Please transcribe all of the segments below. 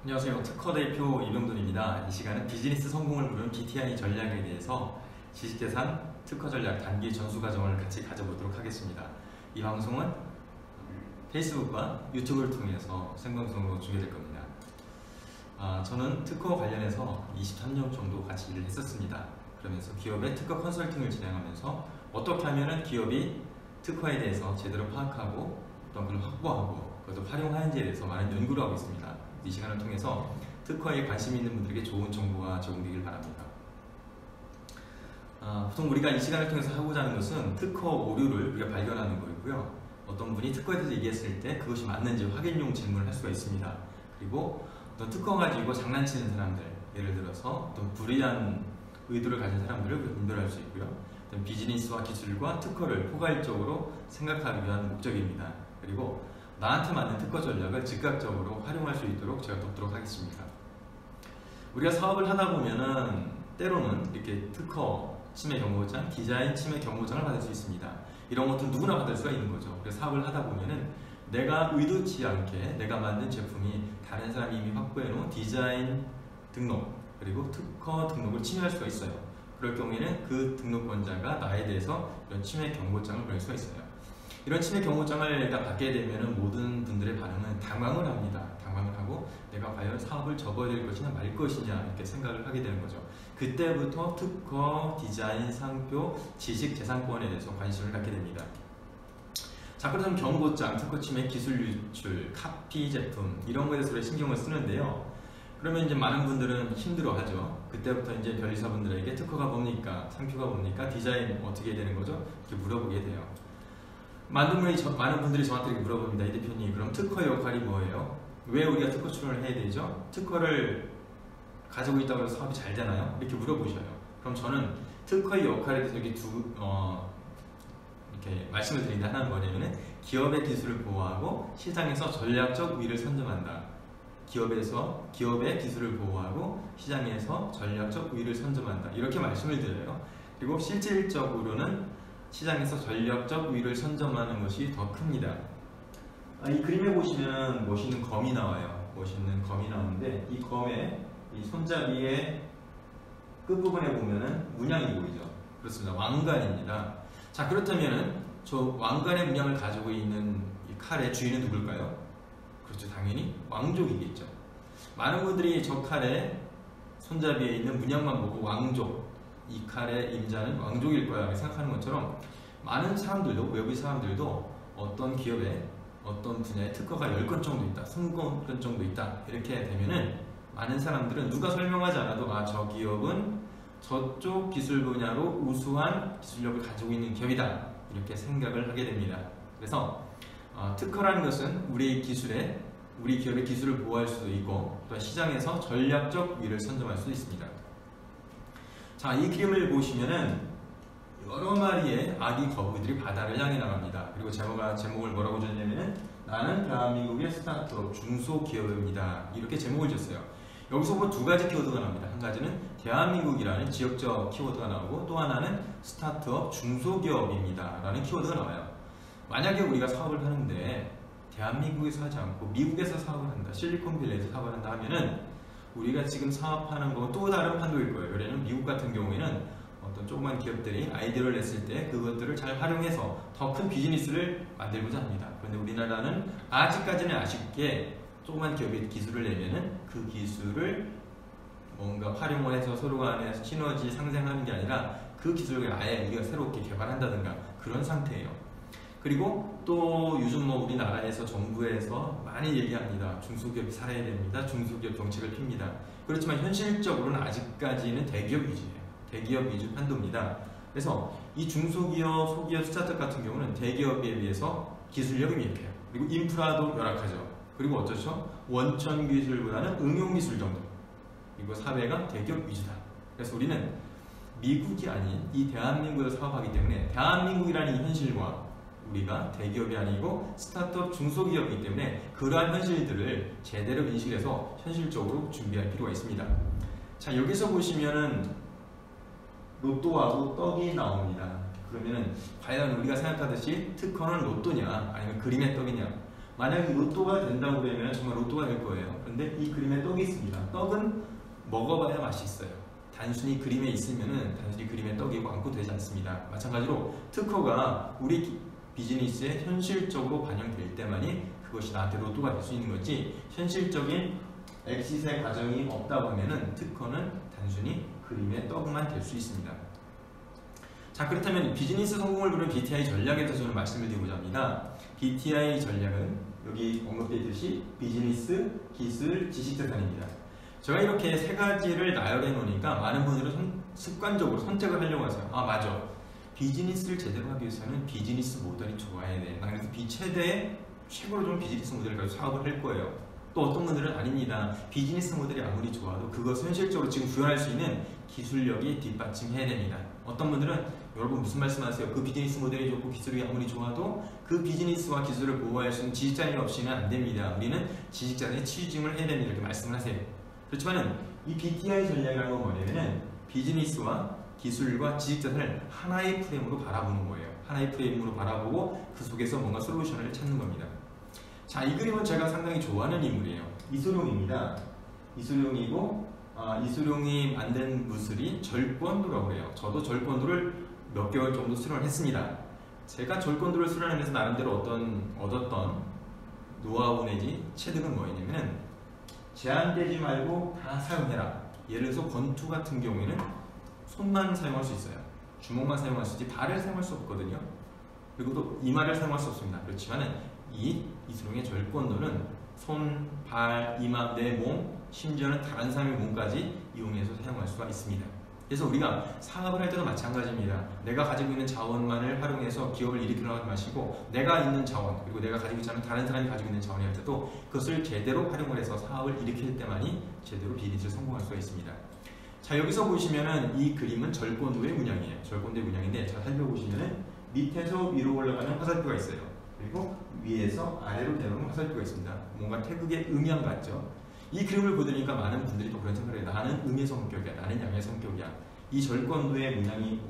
안녕하세요. 특허 대표 이병돈입니다. 이 시간은 비즈니스 성공을 부르는 BTI 전략에 대해서 지식재산 특허 전략 단기 전수 과정을 같이 가져보도록 하겠습니다. 이 방송은 페이스북과 유튜브를 통해서 생방송으로 중계될 겁니다. 저는 특허 관련해서 23년 정도 같이 일을 했었습니다. 그러면서 기업의 특허 컨설팅을 진행하면서 어떻게 하면 기업이 특허에 대해서 제대로 파악하고 어떤 걸 확보하고 그것을 활용하는지에 대해서 많은 연구를 하고 있습니다. 이 시간을 통해서 특허에 관심 있는 분들에게 좋은 정보가 제공되길 바랍니다. 보통 우리가 이 시간을 통해서 하고자 하는 것은 특허 오류를 우리가 발견하는 거고요. 어떤 분이 특허에 대해서 얘기했을 때 그것이 맞는지 확인용 질문을 할 수가 있습니다. 그리고 어떤 특허 가지고 장난치는 사람들, 예를 들어서 어떤 불이한 의도를 가진 사람들을 분별할 수 있고요. 어떤 비즈니스와 기술과 특허를 포괄적으로 생각하기 위한 목적입니다. 그리고 나한테 맞는 특허 전략을 즉각적으로 활용할 수 있도록 제가 돕도록 하겠습니다. 우리가 사업을 하다 보면은 때로는 이렇게 특허 침해 경고장, 디자인 침해 경고장을 받을 수 있습니다. 이런 것도 누구나 받을 수가 있는 거죠. 그래서 사업을 하다 보면은 내가 의도치 않게 내가 만든 제품이 다른 사람이 이미 확보해 놓은 디자인 등록 그리고 특허 등록을 침해할 수가 있어요. 그럴 경우에는 그 등록권자가 나에 대해서 이런 침해 경고장을 보낼 수가 있어요. 이런 침해 경고장을 받게 되면 모든 분들의 반응은 당황을 합니다. 당황을 하고 내가 과연 사업을 접어야 될 것이냐 말 것이냐 이렇게 생각을 하게 되는 거죠. 그때부터 특허, 디자인, 상표, 지식, 재산권에 대해서 관심을 갖게 됩니다. 자, 그렇다면 경고장, 특허 침해, 기술 유출, 카피 제품 이런 거에 대해서 신경을 쓰는데요. 그러면 이제 많은 분들은 힘들어하죠. 그때부터 이제 변리사분들에게 특허가 뭡니까? 상표가 뭡니까? 디자인 어떻게 되는 거죠? 이렇게 물어보게 돼요. 많은 분들이 저한테 이렇게 물어봅니다. 이 대표님, 그럼 특허 역할이 뭐예요? 왜 우리가 특허 출원을 해야 되죠? 특허를 가지고 있다고 해서 사업이 잘 되나요? 이렇게 물어보셔요. 그럼 저는 특허의 역할에 대해서 이렇게 이렇게 말씀을 드린다. 하나는 뭐냐면은 기업의 기술을 보호하고 시장에서 전략적 우위를 선점한다. 기업의 기술을 보호하고 시장에서 전략적 우위를 선점한다. 이렇게 말씀을 드려요. 그리고 실질적으로는 시장에서 전략적 우위를 선점하는 것이 더 큽니다. 이 그림에 보시면 멋있는 검이 나와요. 멋있는 검이 나오는데 이 검의 이 손잡이의 끝부분에 보면은 문양이 보이죠. 그렇습니다. 왕관입니다. 자, 그렇다면 저 왕관의 문양을 가지고 있는 이 칼의 주인은 누굴까요? 그렇죠. 당연히 왕족이겠죠. 많은 분들이 저 칼의 손잡이에 있는 문양만 보고 왕족, 이 칼의 임자는 왕족일 거야 생각하는 것처럼 많은 사람들도, 외부 사람들도 어떤 기업에 어떤 분야에 특허가 10건 정도 있다, 20건 정도 있다 이렇게 되면은 많은 사람들은 누가 설명하지 않아도 저 기업은 저쪽 기술 분야로 우수한 기술력을 가지고 있는 기업이다 이렇게 생각을 하게 됩니다. 그래서 특허라는 것은 우리 기업의 기술을 보호할 수도 있고 또 시장에서 전략적 우위를 선점할 수도 있습니다. 자, 이 그림을 보시면은 여러 마리의 아기 거북이들이 바다를 향해 나갑니다. 그리고 제목을 뭐라고 줬냐면은 나는 대한민국의 스타트업 중소기업입니다. 이렇게 제목을 줬어요. 여기서 보면 두 가지 키워드가 나옵니다. 한 가지는 대한민국이라는 지역적 키워드가 나오고 또 하나는 스타트업 중소기업입니다 라는 키워드가 나와요. 만약에 우리가 사업을 하는데 대한민국에서 하지 않고 미국에서 사업을 한다, 실리콘밸리에서 사업을 한다 하면은 우리가 지금 사업하는 거 또 다른 판도일 거예요. 왜냐면 미국 같은 경우에는 어떤 조그만 기업들이 아이디어를 냈을 때 그것들을 잘 활용해서 더 큰 비즈니스를 만들고자 합니다. 그런데 우리나라는 아직까지는 아쉽게 조그만 기업이 기술을 내면은 그 기술을 뭔가 활용을 해서 서로 간에 시너지 상생하는 게 아니라 그 기술을 아예 우리가 새롭게 개발한다든가 그런 상태예요. 그리고 또 요즘 우리나라에서 정부에서 많이 얘기합니다. 중소기업이 살아야 됩니다. 중소기업 정책을 핍니다. 그렇지만 현실적으로는 아직까지는 대기업 위주예요. 대기업 위주 판도입니다. 그래서 이 중소기업, 소기업, 스타트업 같은 경우는 대기업에 비해서 기술력이 미약해요. 그리고 인프라도 열악하죠. 그리고 어쩌죠? 원천 기술보다는 응용 기술 정도. 그리고 사회가 대기업 위주다. 그래서 우리는 미국이 아닌 이 대한민국에서 사업하기 때문에 대한민국이라는 이 현실과 우리가 대기업이 아니고 스타트업 중소기업이기 때문에 그러한 현실들을 제대로 인식해서 현실적으로 준비할 필요가 있습니다. 자, 여기서 보시면은 로또하고 떡이 나옵니다. 그러면은 과연 우리가 생각하듯이 특허는 로또냐 아니면 그림의 떡이냐? 만약에 로또가 된다고 그러면 정말 로또가 될 거예요. 그런데 이 그림에 떡이 있습니다. 떡은 먹어봐야 맛이 있어요. 단순히 그림에 있으면은 단순히 그림에 떡이고 아무것도 되지 않습니다. 마찬가지로 특허가 우리 비즈니스에 현실적으로 반영될 때만이 그것이 나한테 로또가 될 수 있는 거지, 현실적인 엑시스의 과정이 없다고 하면은 특허는 단순히 그림의 떡만 될 수 있습니다. 자, 그렇다면 비즈니스 성공을 부르는 BTI 전략에 대해서 저는 말씀을 드리고자 합니다. BTI 전략은 여기 언급되어 있듯이 비즈니스, 기술, 지식재산입니다. 제가 이렇게 세 가지를 나열해 놓으니까 많은 분들은 습관적으로 선택을 하려고 하세요. 아, 맞아. 비즈니스를 제대로 하기 위해서는 비즈니스 모델이 좋아야 돼. 나 그래서 최고로 좋은 비즈니스 모델을 가지고 사업을 할 거예요. 또 어떤 분들은 아닙니다. 비즈니스 모델이 아무리 좋아도 그것을 현실적으로 지금 구현할 수 있는 기술력이 뒷받침해야 됩니다. 어떤 분들은 여러분 무슨 말씀하세요? 그 비즈니스 모델이 좋고 기술이 아무리 좋아도 그 비즈니스와 기술을 보호할 수 있는 지식자산이 없이는 안 됩니다. 우리는 지식자산에 취중을 해야 됩니다. 이렇게 말씀을 하세요. 그렇지만 이 BTI 전략이라는 건 뭐냐면은 비즈니스와 기술과 지식자산을 하나의 프레임으로 바라보는 거예요. 하나의 프레임으로 바라보고 그 속에서 뭔가 솔루션을 찾는 겁니다. 자, 이 그림은 제가 상당히 좋아하는 인물이에요. 이소룡입니다. 이소룡이고 이소룡이 만든 무술이 절권도라고 해요. 저도 절권도를 몇 개월 정도 수련을 했습니다. 제가 절권도를 수련하면서 나름대로 얻었던 노하우 내지 체득은 뭐였냐면은 제한되지 말고 다 사용해라. 예를 들어서 권투 같은 경우에는 손만 사용할 수 있어요. 주먹만 사용할 수 있지 발을 사용할 수 없거든요. 그리고 또 이마를 사용할 수 없습니다. 그렇지만은 이소룡의 절권도는 손, 발, 이마, 내 몸, 심지어는 다른 사람의 몸까지 이용해서 사용할 수가 있습니다. 그래서 우리가 사업을 할 때도 마찬가지입니다. 내가 가지고 있는 자원만을 활용해서 기업을 일으키려고 하지 마시고 내가 있는 자원, 그리고 내가 가지고 있지 않은 다른 사람이 가지고 있는 자원을 할 때도 그것을 제대로 활용을 해서 사업을 일으킬 때만이 제대로 비즈니스를 성공할 수가 있습니다. 자, 여기서 보시면은 이 그림은 절권도의 문양이에요. 절권도의 문양인데 잘 살펴보시면은 밑에서 위로 올라가는 화살표가 있어요. 그리고 위에서 아래로 내려오는 화살표가 있습니다. 뭔가 태극의 음양 같죠? 이 그림을 보니까 많은 분들이 또 그런 생각을 해요. 나는 음의 성격이야. 나는 양의 성격이야. 이 절권도의 문양이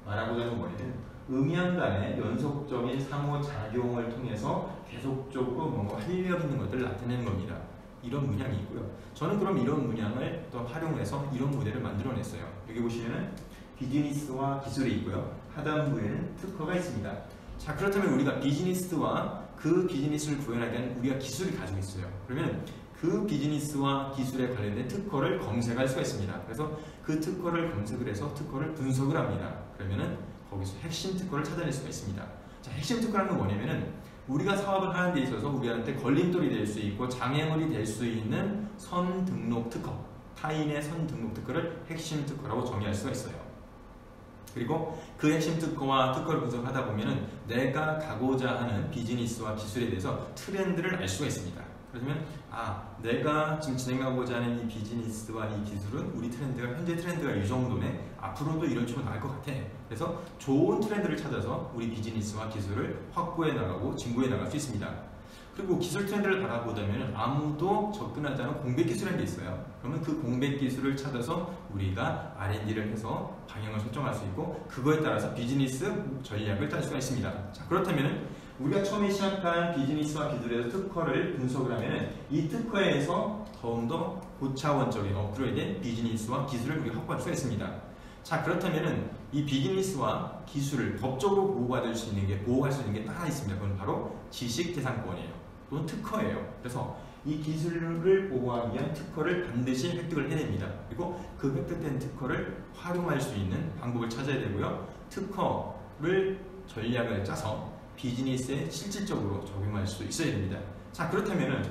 말하고자 하는 뭐냐면 음양 간의 연속적인 상호작용을 통해서 계속적으로 뭔가 활력 있는 것들을 나타내는 겁니다. 이런 문양이 있고요. 저는 그럼 이런 문양을 또 활용해서 이런 모델을 만들어냈어요. 여기 보시면은 비즈니스와 기술이 있고요. 하단부에는 특허가 있습니다. 자, 그렇다면 우리가 비즈니스와 그 비즈니스를 구현하기 위한 우리가 기술을 가지고 있어요. 그러면 그 비즈니스와 기술에 관련된 특허를 검색할 수가 있습니다. 그래서 그 특허를 검색을 해서 특허를 분석을 합니다. 그러면은 거기서 핵심 특허를 찾아낼 수가 있습니다. 자, 핵심 특허라는 건 뭐냐면은 우리가 사업을 하는 데 있어서 우리한테 걸림돌이 될 수 있고 장애물이 될 수 있는 선등록 특허, 타인의 선등록 특허를 핵심 특허라고 정의할 수가 있어요. 그리고 그 핵심 특허와 특허를 분석하다 보면은 내가 가고자 하는 비즈니스와 기술에 대해서 트렌드를 알 수가 있습니다. 그러면 내가 지금 진행하고자 하는 이 비즈니스와 이 기술은 우리 트렌드가 현재 트렌드가 이 정도네. 앞으로도 이런 식으로 나갈 것 같아. 그래서 좋은 트렌드를 찾아서 우리 비즈니스와 기술을 확보해 나가고 진보해 나갈 수 있습니다. 그리고 기술 트렌드를 바라보자면 아무도 접근하지 않은 공백 기술이라는 게 있어요. 그러면 그 공백 기술을 찾아서 우리가 R&D를 해서 방향을 설정할 수 있고 그거에 따라서 비즈니스 전략을 짤 수가 있습니다. 자, 그렇다면 우리가 처음에 시작한 비즈니스와 기술에서 특허를 분석을 하면 이 특허에서 더욱더 고차원적인 업그레이드된 비즈니스와 기술을 우리가 확보할 수가 있습니다. 자, 그렇다면 이 비즈니스와 기술을 법적으로 보호할 수 있는 게 딱 하나 있습니다. 그건 바로 지식재산권이에요. 또는 특허예요. 그래서 이 기술을 보호하기 위한 특허를 반드시 획득을 해야 됩니다. 그리고 그 획득된 특허를 활용할 수 있는 방법을 찾아야 되고요. 특허를 전략을 짜서 비즈니스에 실질적으로 적용할 수 있어야 됩니다. 자, 그렇다면은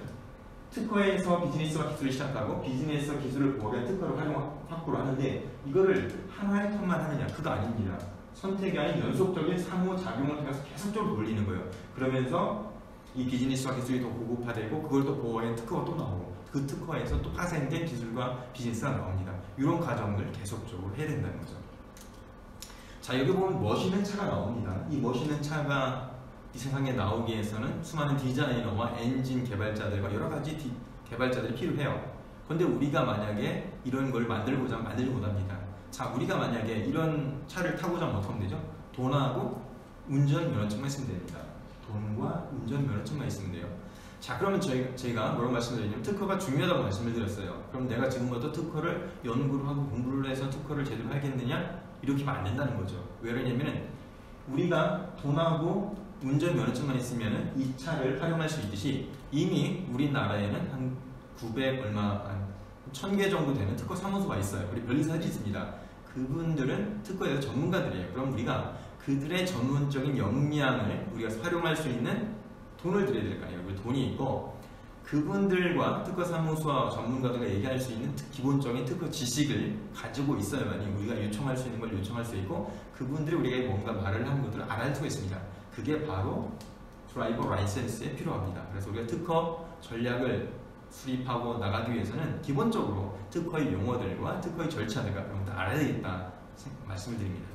특허에서 비즈니스와 기술을 시작하고 비즈니스와 기술을 보호하기 위한 특허를 확보를 하는데 이거를 하나의 턴만 하느냐? 그거 아닙니다. 선택이 아닌 연속적인 상호작용을 통해서 계속적으로 돌리는 거예요. 그러면서 이 비즈니스와 기술이 더 고급화되고 그걸 또 보호하는 특허가 또 나오고 그 특허에서 또 파생된 기술과 비즈니스가 나옵니다. 이런 과정을 계속적으로 해야 된다는 거죠. 자, 여기 보면 멋있는 차가 나옵니다. 이 멋있는 차가 이 세상에 나오기 위해서는 수많은 디자이너와 엔진 개발자들과 여러 가지 개발자들이 필요해요. 그런데 우리가 만약에 이런 걸 만들고자 하면 만들지 못합니다. 자, 우리가 만약에 이런 차를 타고자 하면 어떻게 하면 되죠? 돈하고 운전 면허증만 있으면 됩니다. 돈과 운전면허증만 있으면 돼요. 자, 그러면 저희가 뭐라고 말씀드리냐면 특허가 중요하다고 말씀을 드렸어요. 그럼 내가 지금부터 특허를 연구를 하고 공부를 해서 특허를 제대로 하겠느냐? 이렇게 하면 안 된다는 거죠. 왜 그러냐면은 우리가 돈하고 운전면허증만 있으면은 이 차를 활용할 수 있듯이 이미 우리나라에는 한 900 얼마, 한 1000개 정도 되는 특허 사무소가 있어요. 우리 변리사들이 있습니다. 그분들은 특허에서 전문가들이에요. 그럼 우리가 그들의 전문적인 역량을 우리가 활용할 수 있는 돈을 들여야 될 거 아니에요. 우리 돈이 있고 그분들과 특허사무소와 전문가들과 얘기할 수 있는 기본적인 특허 지식을 가지고 있어야만이 우리가 요청할 수 있는 걸 요청할 수 있고 그분들이 우리에게 뭔가 말을 하는 것들을 알아낼 수가 있습니다. 그게 바로 드라이버 라이센스에 필요합니다. 그래서 우리가 특허 전략을 수립하고 나가기 위해서는 기본적으로 특허의 용어들과 특허의 절차들과 그런 것들 알아야 되겠다 말씀을 드립니다.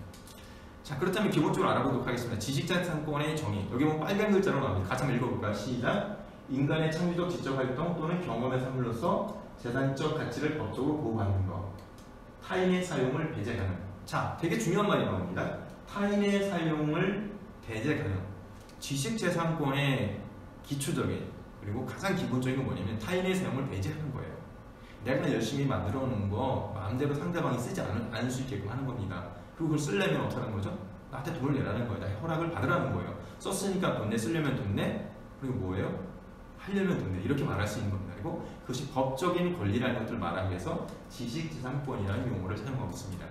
자, 그렇다면 기본적으로 알아보도록 하겠습니다. 지식재산권의 정의. 여기 보면 빨간 글자로 나옵니다. 같이 한번 읽어볼까요? 시작. 인간의 창조적 지적활동 또는 경험의 산물로서 재산적 가치를 법적으로 보호하는 것. 타인의 사용을 배제 가능. 자, 되게 중요한 말이 나옵니다. 타인의 사용을 배제 가능. 지식재산권의 기초적인 그리고 가장 기본적인 건 뭐냐면 타인의 사용을 배제하는 거예요. 내가 열심히 만들어 놓은 거 마음대로 상대방이 쓰지 않을 수 있게끔 하는 겁니다. 그리고 그걸 쓰려면 어떻게 하는 거죠? 나한테 돈을 내라는 거예요. 나의 허락을 받으라는 거예요. 썼으니까 돈 내, 쓰려면 돈 내, 그리고 뭐예요? 하려면 돈 내. 이렇게 말할 수 있는 겁니다. 그리고 그것이 법적인 권리라는 것들을 말하기 위해서 지식재산권이라는 용어를 사용하고 있습니다.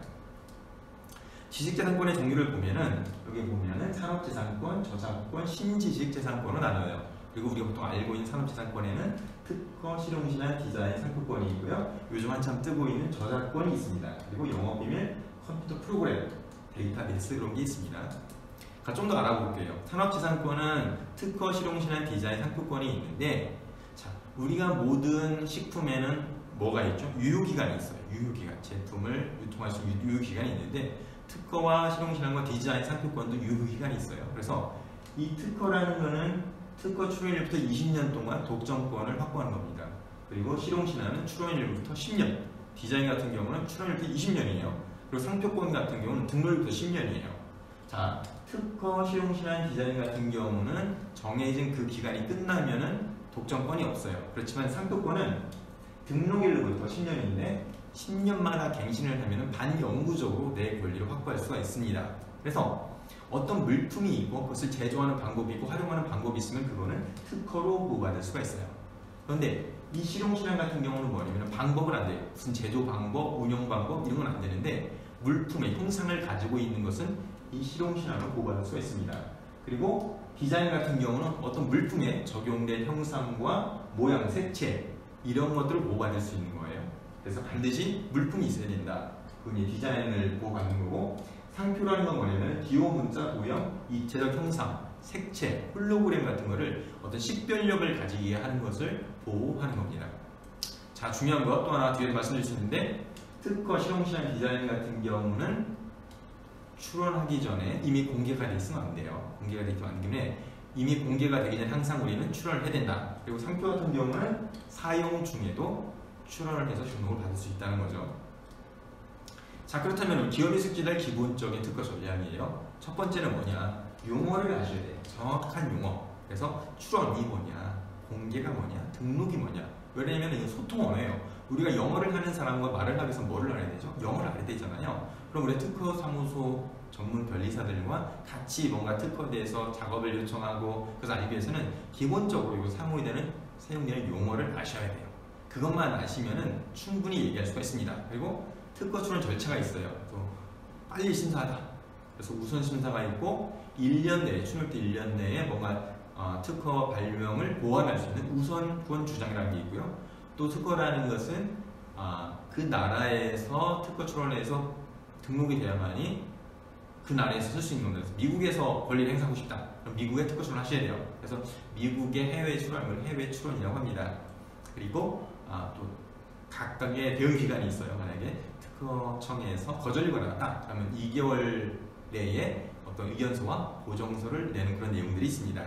지식재산권의 종류를 보면은 여기 보면은 산업재산권, 저작권, 신지식재산권으로 나눠요. 그리고 우리가 보통 알고 있는 산업재산권에는 특허, 실용신안, 디자인, 상표권이 있고요. 요즘 한참 뜨고 있는 저작권이 있습니다. 그리고 영업비밀, 컴퓨터 프로그램, 데이터베이스 이런 게 있습니다. 좀 더 알아볼게요. 산업재산권은 특허, 실용신안, 디자인, 상표권이 있는데 자, 우리가 모든 식품에는 뭐가 있죠? 유효기간이 있어요. 유효기간. 제품을 유통할 수 있는 유효기간이 있는데 특허와 실용신안과 디자인, 상표권도 유효기간이 있어요. 그래서 이 특허라는 거는 특허 출원일부터 20년 동안 독점권을 확보하는 겁니다. 그리고 실용신안은 출원일부터 10년, 디자인 같은 경우는 출원일부터 20년이에요. 그리고 상표권 같은 경우는 등록일부터 10년이에요. 자, 특허, 실용신안, 디자인 같은 경우는 정해진 그 기간이 끝나면은 독점권이 없어요. 그렇지만 상표권은 등록일부터 10년인데 10년마다 갱신을 하면은 반영구적으로 내 권리를 확보할 수가 있습니다. 그래서 어떤 물품이 있고 그것을 제조하는 방법이 있고 활용하는 방법이 있으면 그거는 특허로 보호받을 수가 있어요. 그런데 이 실용신안 같은 경우는 뭐냐면 방법은 안 돼요. 무슨 제조 방법, 운영 방법 이런 건 안 되는데 물품의 형상을 가지고 있는 것은 이 실용신안으로 보호받을 수가 있습니다. 그리고 디자인 같은 경우는 어떤 물품에 적용된 형상과 모양, 색채 이런 것들을 보호받을 수 있는 거예요. 그래서 반드시 물품이 있어야 된다. 그건 디자인을 보호받는 거고 상표라는 건 뭐냐면 기호, 문자, 도형, 입체적 형상, 색채, 홀로그램 같은 거를 어떤 식별력을 가지게 하는 것을 보호하는 겁니다. 자, 중요한 것 또 하나 뒤에 말씀드릴 수 있는데 특허, 실용신안, 디자인 같은 경우는 출원하기 전에 이미 공개가 돼 있으면 안 돼요. 공개가 되기 전에 이미 공개가 되기 전에 항상 우리는 출원을 해야 된다. 그리고 상표 같은 경우는 사용 중에도 출원을 해서 등록을 받을 수 있다는 거죠. 자, 그렇다면 기업이 숙지할 기본적인 특허 전략이에요. 첫 번째는 뭐냐? 용어를 아셔야 돼요. 정확한 용어. 그래서 출원이 뭐냐? 공개가 뭐냐? 등록이 뭐냐? 왜냐면 이게 소통 언어예요. 우리가 영어를 하는 사람과 말을 하기 위해서 뭐를 알아야 되죠? 영어를 알아야 되잖아요. 그럼 우리 특허 사무소 전문 변리사들과 같이 뭔가 특허에 대해서 작업을 요청하고 그래서 알기 위해서는 기본적으로 이거 사용되는 용어를 아셔야 돼요. 그것만 아시면은 충분히 얘기할 수가 있습니다. 그리고 특허 출원 절차가 있어요. 또 빨리 심사하다. 그래서 우선 심사가 있고 1년 내에 출원 때 1년 내에 뭔가 특허 발명을 보완할 수 있는 우선 후원 주장이라는 게 있고요. 또 특허라는 것은 그 나라에서 특허 출원해서 등록이 돼야만이 그 나라에서 쓸 수 있는 겁니다. 미국에서 권리를 행사하고 싶다. 그럼 미국에 특허 출원 하셔야 돼요. 그래서 미국의 해외 출원을 해외 출원이라고 합니다. 그리고 또 각각의 대응 기간이 있어요. 만약에 특허청에서 거절이 받았다. 그러면 2개월 내에 어떤 의견서와 보정서를 내는 그런 내용들이 있습니다.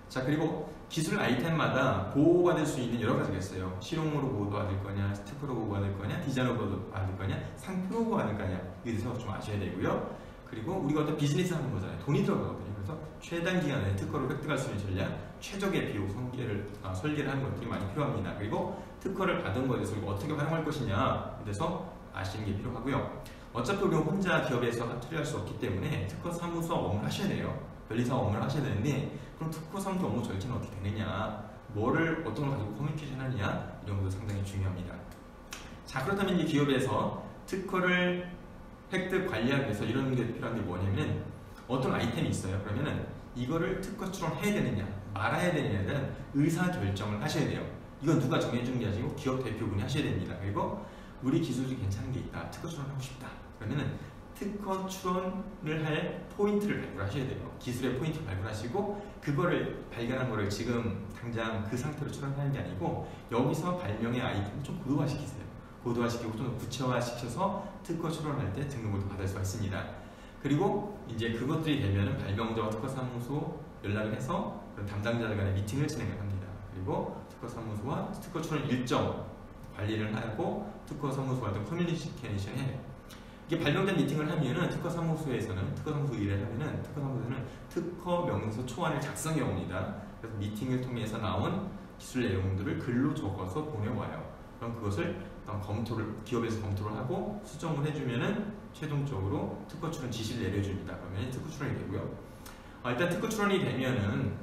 자, 그리고 기술 아이템마다 보호받을 수 있는 여러 가지가 있어요. 실용으로 보호받을 거냐, 특허로 보호받을 거냐, 디자인으로 보호받을 거냐, 상표로 보호받을 거냐. 이에 대해서 좀 아셔야 되고요. 그리고 우리가 어떤 비즈니스 하는 거잖아요. 돈이 들어가거든요. 그래서 최단 기간에 특허를 획득할 수 있는 전략, 최적의 비용 설계를 하는 것들이 많이 필요합니다. 그리고 특허를 받은 것에 대해서 어떻게 활용할 것이냐에 대해서 아시는 게 필요하고요. 어차피 우리가 혼자 기업에서 처리할 수 없기 때문에 특허 사무소 업무를 하셔야 돼요. 변리사 업무를 하셔야 되는데, 그럼 특허 사무소 업무 절차는 어떻게 되느냐, 어떤 걸 가지고 커뮤니케이션 하느냐, 이런 것도 상당히 중요합니다. 자, 그렇다면 이 기업에서 특허를 획득 관리하기 위해서 이런 게 필요한 게 뭐냐면, 어떤 아이템이 있어요. 그러면은 이거를 특허 출원해야 되느냐 말아야 되느냐에 대한 의사결정을 하셔야 돼요. 이건 누가 정해주는 게 아니고 기업 대표분이 하셔야 됩니다. 그리고 우리 기술 중에 괜찮은 게 있다, 특허 출원하고 싶다, 그러면은 특허 출원을 할 포인트를 발굴하셔야 돼요. 기술의 포인트를 발굴하시고, 그거를 발견한 거를 지금 당장 그 상태로 출원하는 게 아니고, 여기서 발명의 아이템을 좀 고도화시키세요. 고도화시키고 좀 구체화시켜서 특허 출원할 때 등록을 받을 수가 있습니다. 그리고 이제 그것들이 되면은 발명자와 특허사무소 연락을 해서 담당자들 간의 미팅을 진행을 합니다. 그리고 특허사무소와 특허 출원 일정 관리를 하고 특허사무소와 커뮤니케이션 해요. 이게 발명자 미팅을 하면은 특허사무소 일을 하면은 특허사무소는 특허 명서 초안을 작성해 옵니다. 그래서 미팅을 통해서 나온 기술 내용들을 글로 적어서 보내와요. 그럼 그것을 기업에서 검토를 하고 수정을 해주면은 최종적으로 특허 출원 지시를 내려줍니다. 그러면 특허 출원이 되고요. 일단 특허 출원이 되면은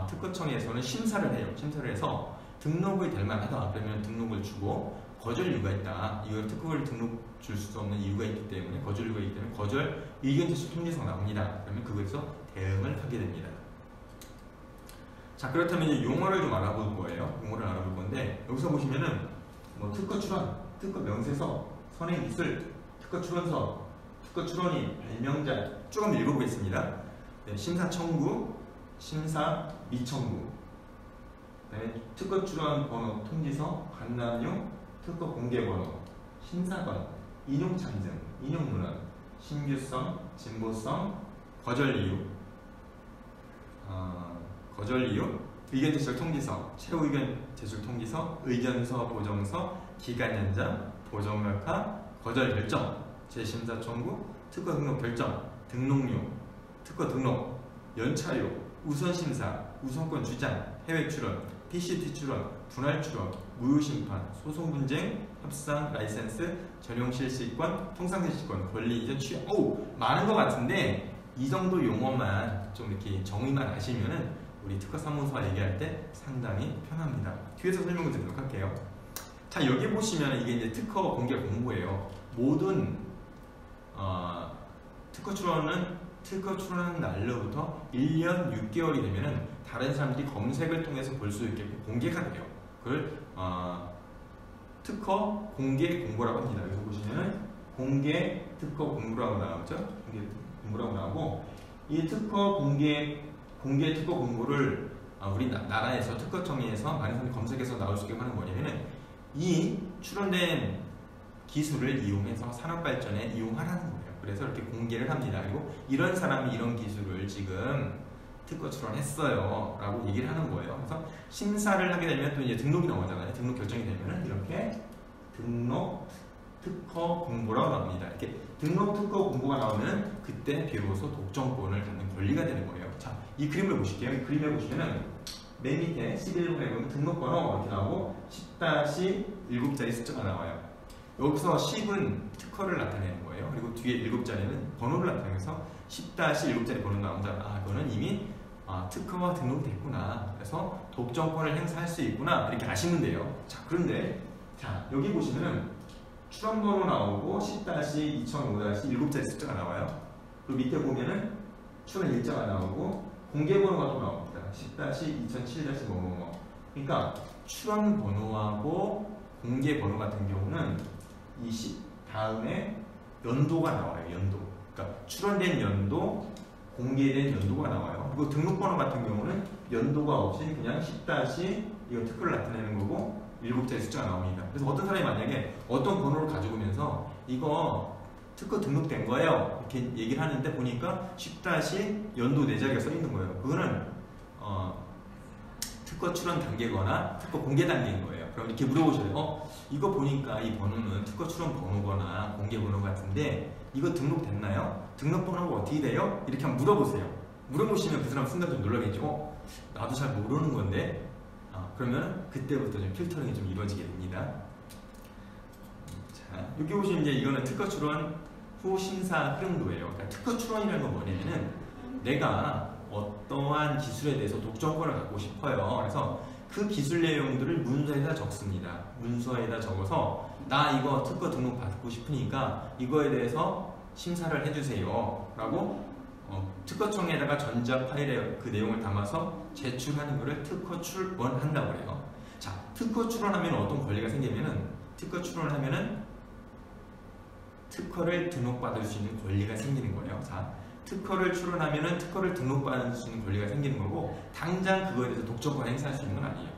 특허청에서는 심사를 해요. 심사를 해서 등록이 될 만하다, 그러면 등록을 주고, 거절 이유가 있다, 이거 특허를 등록 줄 수 없는 이유가 있기 때문에, 거절 이유가 있기 때문에 거절 의견 제출 통지서가 나옵니다. 그러면 그거에서 대응을 하게 됩니다. 자, 그렇다면 이제 용어를 좀 알아볼 거예요. 용어를 알아볼 건데, 여기서 보시면은 뭐 특허 출원, 특허 명세서, 선행 기술, 특허 출원서, 특허 출원인, 발명자 쭉 한번 읽어보겠습니다. 네, 심사 청구, 심사 미청구, 그다음에 특허 출원 번호 통지서, 간담용, 특허 공개 번호, 심사관, 인용 참증, 인용 문헌, 신규성, 진보성, 거절 이유, 의견 제출 통지서, 최후 의견 제출 통지서, 의견서 보정서, 기간 연장, 보정 멸카, 거절 결정, 재심사 청구, 특허 등록 결정, 등록료, 특허 등록, 연차료, 우선 심사, 우선권 주장, 해외 출원, PCT 출원, 분할 출원, 무효 심판, 소송 분쟁, 협상, 라이센스, 전용 실시권, 통상 실시권, 권리 이전 취하. 많은 것 같은데 이 정도 용어만 좀 이렇게 정의만 아시면은 우리 특허 사무소와 얘기할 때 상당히 편합니다. 뒤에서 설명을 드리도록 할게요. 자, 여기 보시면 이게 이제 특허 공개 공고예요. 모든 특허 출원한 날로부터 1년 6개월이 되면은 다른 사람들이 검색을 통해서 볼 수 있게 공개가 돼요. 그걸 특허 공개 공고라고 합니다. 여기서 보시면은 공개 특허 공고라고 나오죠. 공개 공고라고 나오고, 이 특허 공개 특허 공고를 우리 나라에서 특허청에서 많은 사람들이 검색해서 나올 수 있게 하는 뭐냐면은, 이 출원된 기술을 이용해서 산업 발전에 이용하라는 거예요. 그래서 이렇게 공개를 합니다. 그리고 이런 사람이 이런 기술을 지금 특허 출원했어요 라고 얘기를 하는 거예요. 그래서 심사를 하게 되면 또 이제 등록이 나오잖아요. 등록 결정이 되면은 이렇게 등록 특허 공고라고 나옵니다. 이렇게 등록 특허 공고가 나오면 그때 비로소 독점권을 갖는 권리가 되는 거예요. 자, 이 그림을 보실게요. 이 그림에 보시면은 맨 밑에 11번에 보면 등록번호 이렇게 나오고 10-7자리 숫자가 나와요. 여기서 10은 특허를 나타내는 거예요. 그리고 뒤에 7자리는 번호를 나타내서 10-7자리 번호 나온다. 그거는 이미 특허가 등록됐구나. 그래서 독점권을 행사할 수 있구나. 이렇게 아시면 돼요. 자, 그런데 여기 보시면은 출원번호 나오고 10-2005-7자리 숫자가 나와요. 그리고 밑에 보면은 출원 일자가 나오고 공개번호가 또 나옵니다. 10-2007-뭐뭐뭐. 그러니까 출원번호하고 공개번호 같은 경우는 이 다음에 연도가 나와요. 연도. 그러니까 출원된 연도, 공개된 연도가 나와요. 그리고 등록번호 같은 경우는 연도가 없이 그냥 10- 이거 특허를 나타내는 거고 7자리 숫자가 나옵니다. 그래서 어떤 사람이 만약에 어떤 번호를 가지고 오면서 이거 특허 등록된 거예요 이렇게 얘기를 하는데 보니까 10- 연도 4자리가 써 있는 거예요. 그거는 특허 출원 단계거나 특허 공개 단계인 거예요. 그럼 이렇게 물어보셔요. 이거 보니까 이 번호는 특허 출원 번호거나 공개 번호 같은데 이거 등록됐나요? 등록번호가 어떻게 돼요? 이렇게 한번 물어보세요. 물어보시면 그 사람 순간 좀 놀라겠죠. 나도 잘 모르는 건데. 그러면 그때부터 좀 필터링이 좀 이루어지게 됩니다. 자, 여기 보시면 이제 이거는 특허 출원 후 심사 흐름도예요. 그러니까 특허 출원이라는 건 뭐냐면은 내가 어떠한 기술에 대해서 독점권을 갖고 싶어요. 그래서 그 기술 내용들을 문서에다 적습니다. 문서에다 적어서 나 이거 특허 등록 받고 싶으니까 이거에 대해서 심사를 해주세요 라고 특허청에다가 전자 파일에 그 내용을 담아서 제출하는 것을 특허 출원한다고 그래요. 자, 특허 출원하면 어떤 권리가 생기면은 특허 출원하면은 특허를 등록받을 수 있는 권리가 생기는 거예요. 자, 특허를 출원하면은 특허를 등록받을 수 있는 권리가 생기는 거고 당장 그거에 대해서 독점권을 행사할 수 있는 건 아니에요.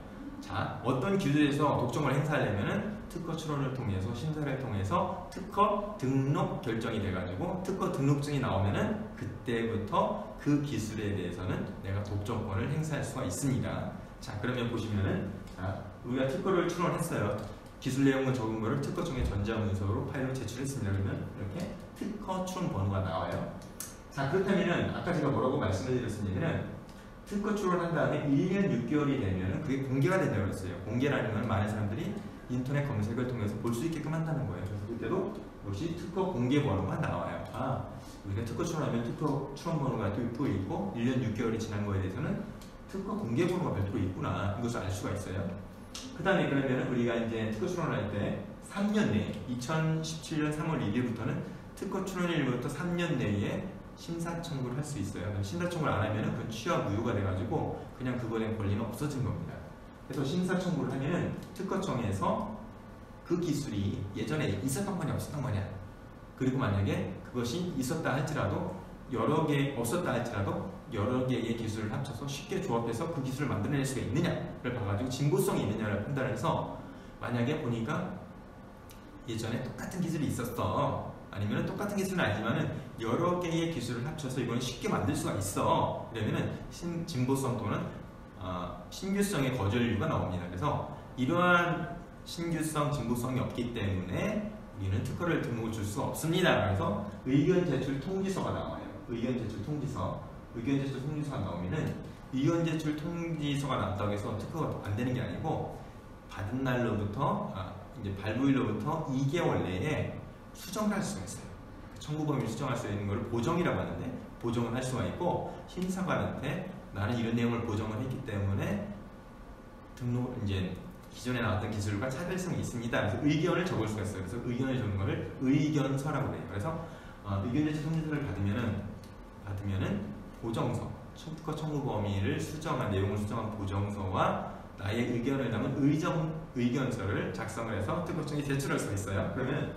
자, 어떤 기술에서 독점권을 행사하려면은 특허 출원을 통해서 심사를 통해서 특허 등록 결정이 돼가지고 특허 등록증이 나오면은 그때부터 그 기술에 대해서는 내가 독점권을 행사할 수가 있습니다. 자, 그러면 보시면은 자, 우리가 특허를 출원했어요. 기술 내용을 적은 거를 특허청에 전자문서로 파일로 제출했습니다. 그러면 이렇게 특허 출원 번호가 나와요. 자, 그렇다면은 아까 제가 뭐라고 말씀을 드렸습니다는 특허 출원한 다음에 1년 6개월이 되면 그게 공개가 된다고 했어요. 공개라는 건 많은 사람들이 인터넷 검색을 통해서 볼 수 있게끔 한다는 거예요. 그래서 그때도 역시 특허 공개 번호가 나와요. 우리가 특허 출원하면 특허 출원 번호가 또 있고 1년 6개월이 지난 거에 대해서는 특허 공개 번호가 별도로 있구나. 이것을 알 수가 있어요. 그 다음에 그러면 우리가 이제 특허 출원을 할 때 3년 내에 2017년 3월 1일부터는 특허 출원일부터 3년 내에 심사 청구를 할 수 있어요. 심사 청구를 안 하면 그건 취하 무효가 돼가지고 그냥 그거에 대한 권리는 없어진 겁니다. 그래서 심사 청구를 하면은 특허청에서 그 기술이 예전에 있었던 거냐 없었던 거냐, 그리고 만약에 그것이 있었다 할지라도 여러 개 없었다 할지라도 여러 개의 기술을 합쳐서 쉽게 조합해서 그 기술을 만들어낼 수가 있느냐를 봐가지고 진보성이 있느냐를 판단을 해서 만약에 보니까 예전에 똑같은 기술이 있었어, 아니면 똑같은 기술은 아니지만은 여러 개의 기술을 합쳐서 이건 쉽게 만들 수가 있어, 그러면은 진보성 또는 신규성의 거절류가 나옵니다. 그래서 이러한 신규성, 진보성이 없기 때문에 우리는 특허를 등록을 줄 수가 없습니다. 그래서 의견 제출 통지서가 나와요. 의견 제출 통지서. 의견 제출 통지서가 나오면은 의견 제출 통지서가 나왔다고 해서 특허가 안 되는 게 아니고 받은 날로부터 이제 발부일로부터 2개월 내에 수정을 할 수가 있어요. 청구 범위를 수정할 수 있는 것을 보정이라고 하는데 보정을 할 수가 있고 심사관한테 나는 이런 내용을 보정을 했기 때문에 등록 이제 기존에 나왔던 기술과 차별성이 있습니다. 그래서 의견을 적을 수가 있어요. 그래서 의견을 적는 것을 의견서라고 해요. 그래서 의견 제출 통지서를 받으면은 보정서, 특허 청구 범위를 수정한 내용을 수정한 보정서와 나의 의견을 담은 의견서를 작성을 해서 특허청에 제출할 수가 있어요. 그러면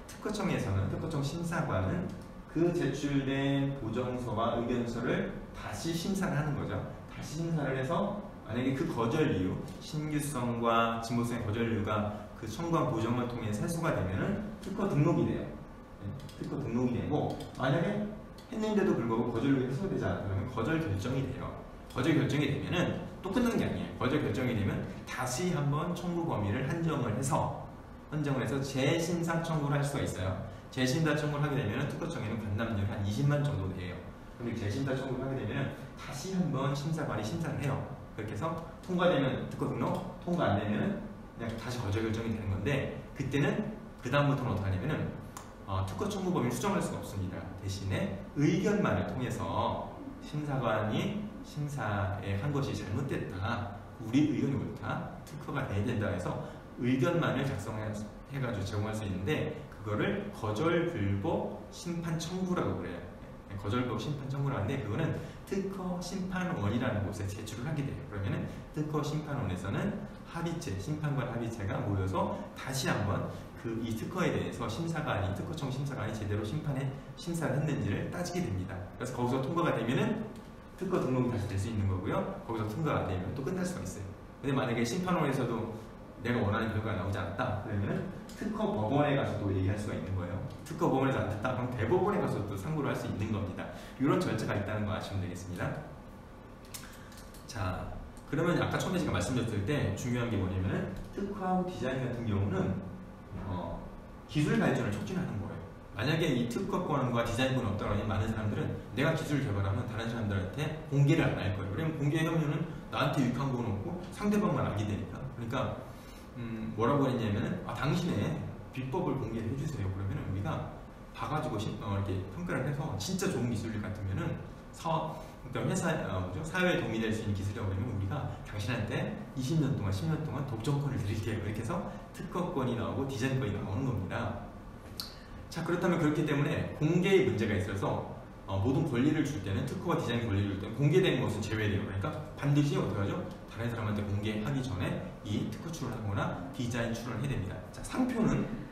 특허청에서는 특허청 심사관은 그 제출된 보정서와 의견서를 다시 심사를 하는 거죠. 다시 심사를 해서 만약에 그 거절 이유, 신규성과 진보성의 거절 이유가 그 청구한 보정을 통해 해소가 되면은 특허 등록이 돼요. 특허 등록이 되고 만약에 했는데도 불구하고 거절 이유가 해소되지 않았다 그러면 거절 결정이 돼요. 거절 결정이 되면은 또 끝나는 게 아니에요. 거절 결정이 되면 다시 한번 청구 범위를 한정을 해서 재심사 청구를 할 수가 있어요. 재심사 청구를 하게 되면 특허청에는 간담률 한 20만 정도 돼요. 근데 재심사 청구를 하게 되면 다시 한번 심사관이 심사를 해요. 그렇게 해서 통과되면 특허 등록, 통과 안 되면 그냥 다시 거절 결정이 되는 건데 그때는 그 다음부터는 어떻게 하냐면은 특허 청구 범위를 수정할 수가 없습니다. 대신에 의견만을 통해서 심사관이 심사에 한 것이 잘못됐다, 우리 의견이 옳다, 특허가 돼야 된다 해서 의견만을 작성해가지고 제공할 수 있는데 그거를 거절불복 심판 청구라고 그래요. 거절불복 심판 청구라고 하는데 그거는 특허 심판원이라는 곳에 제출을 하게 돼요. 그러면은 특허 심판원에서는 합의체, 심판관 합의체가 모여서 다시 한번 이 특허에 대해서 특허청 심사관이 제대로 심사를 했는지를 따지게 됩니다. 그래서 거기서 통과가 되면은 특허 등록이 다시 될 수 있는 거고요. 거기서 통과가 안 되면 또 끝날 수가 있어요. 근데 만약에 심판원에서도 내가 원하는 결과가 나오지 않았다 그러면은 특허 법원에 가서 또 얘기할 수가 있는 거예요. 특허 법원에서 안 됐다 그럼 대법원에 가서 또 상고를 할 수 있는 겁니다. 이런 절차가 있다는 거 아시면 되겠습니다. 자, 그러면 아까 처음에 제가 말씀드렸을 때 중요한 게 뭐냐면은 특허하고 디자인 같은 경우는 기술 발전을 촉진하는 거예요. 만약에 이 특허권과 디자인권이 없다고 하면 많은 사람들은 내가 기술을 개발하면 다른 사람들한테 공개를 안 할 거예요. 왜냐면 공개 하면은 나한테 유익한 건 없고 상대방만 알게 되니까. 그러니까 뭐라고 했냐면은 당신의 비법을 공개를 해주세요. 그러면은 우리가 봐가지고 이렇게 평가를 해서 진짜 좋은 기술 같으면은 그러니까 사회에 도움이 될 수 있는 기술이라고 하면 우리가 당신한테 20년 동안 10년 동안 독점권을 드릴게요. 이렇게 해서 특허권이 나오고 디자인권이 나오는 겁니다. 자, 그렇다면 그렇기 때문에 공개의 문제가 있어서 모든 권리를 줄 때는 특허와 디자인 권리를 줄 때는 공개된 것은 제외돼요. 그러니까 반드시 어떻게 하죠? 다른 사람한테 공개하기 전에 이 특허 출원하거나 디자인 출원을 해야 됩니다. 자, 상표는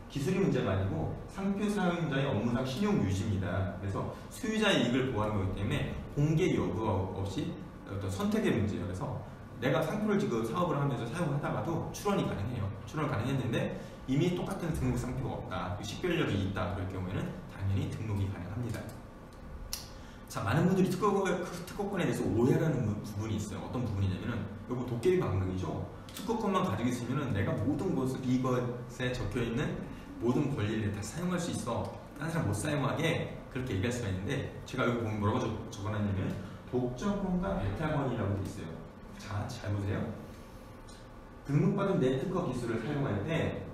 기술이 문제가 아니고 상표 사용자의 업무상 신용 유지입니다. 그래서 소유자의 이익을 보호하는 거기 때문에 공개 여부 없이 어떤 선택의 문제예요. 그래서 내가 상표를 지금 사업을 하면서 사용하다가도 출원이 가능해요. 출원 가능했는데 이미 똑같은 등록 상표가 없다, 식별력이 있다 그럴 경우에는 당연히 등록이 가능합니다. 자, 많은 분들이 특허권에 대해서 오해하는 부분이 있어요. 어떤 부분이냐면은 이거 도깨비 방정이죠. 특허권만 가지고 있으면은 내가 모든 이것에 적혀있는 모든 권리를 다 사용할 수 있어, 다른 사람 못 사용하게 그렇게 얘기할 수가 있는데, 제가 여기 보면 뭐라고 적어놨냐면 독점권과 배타권이라고 되어 있어요. 자, 잘 보세요. 등록받은 내 특허 기술을 사용할 때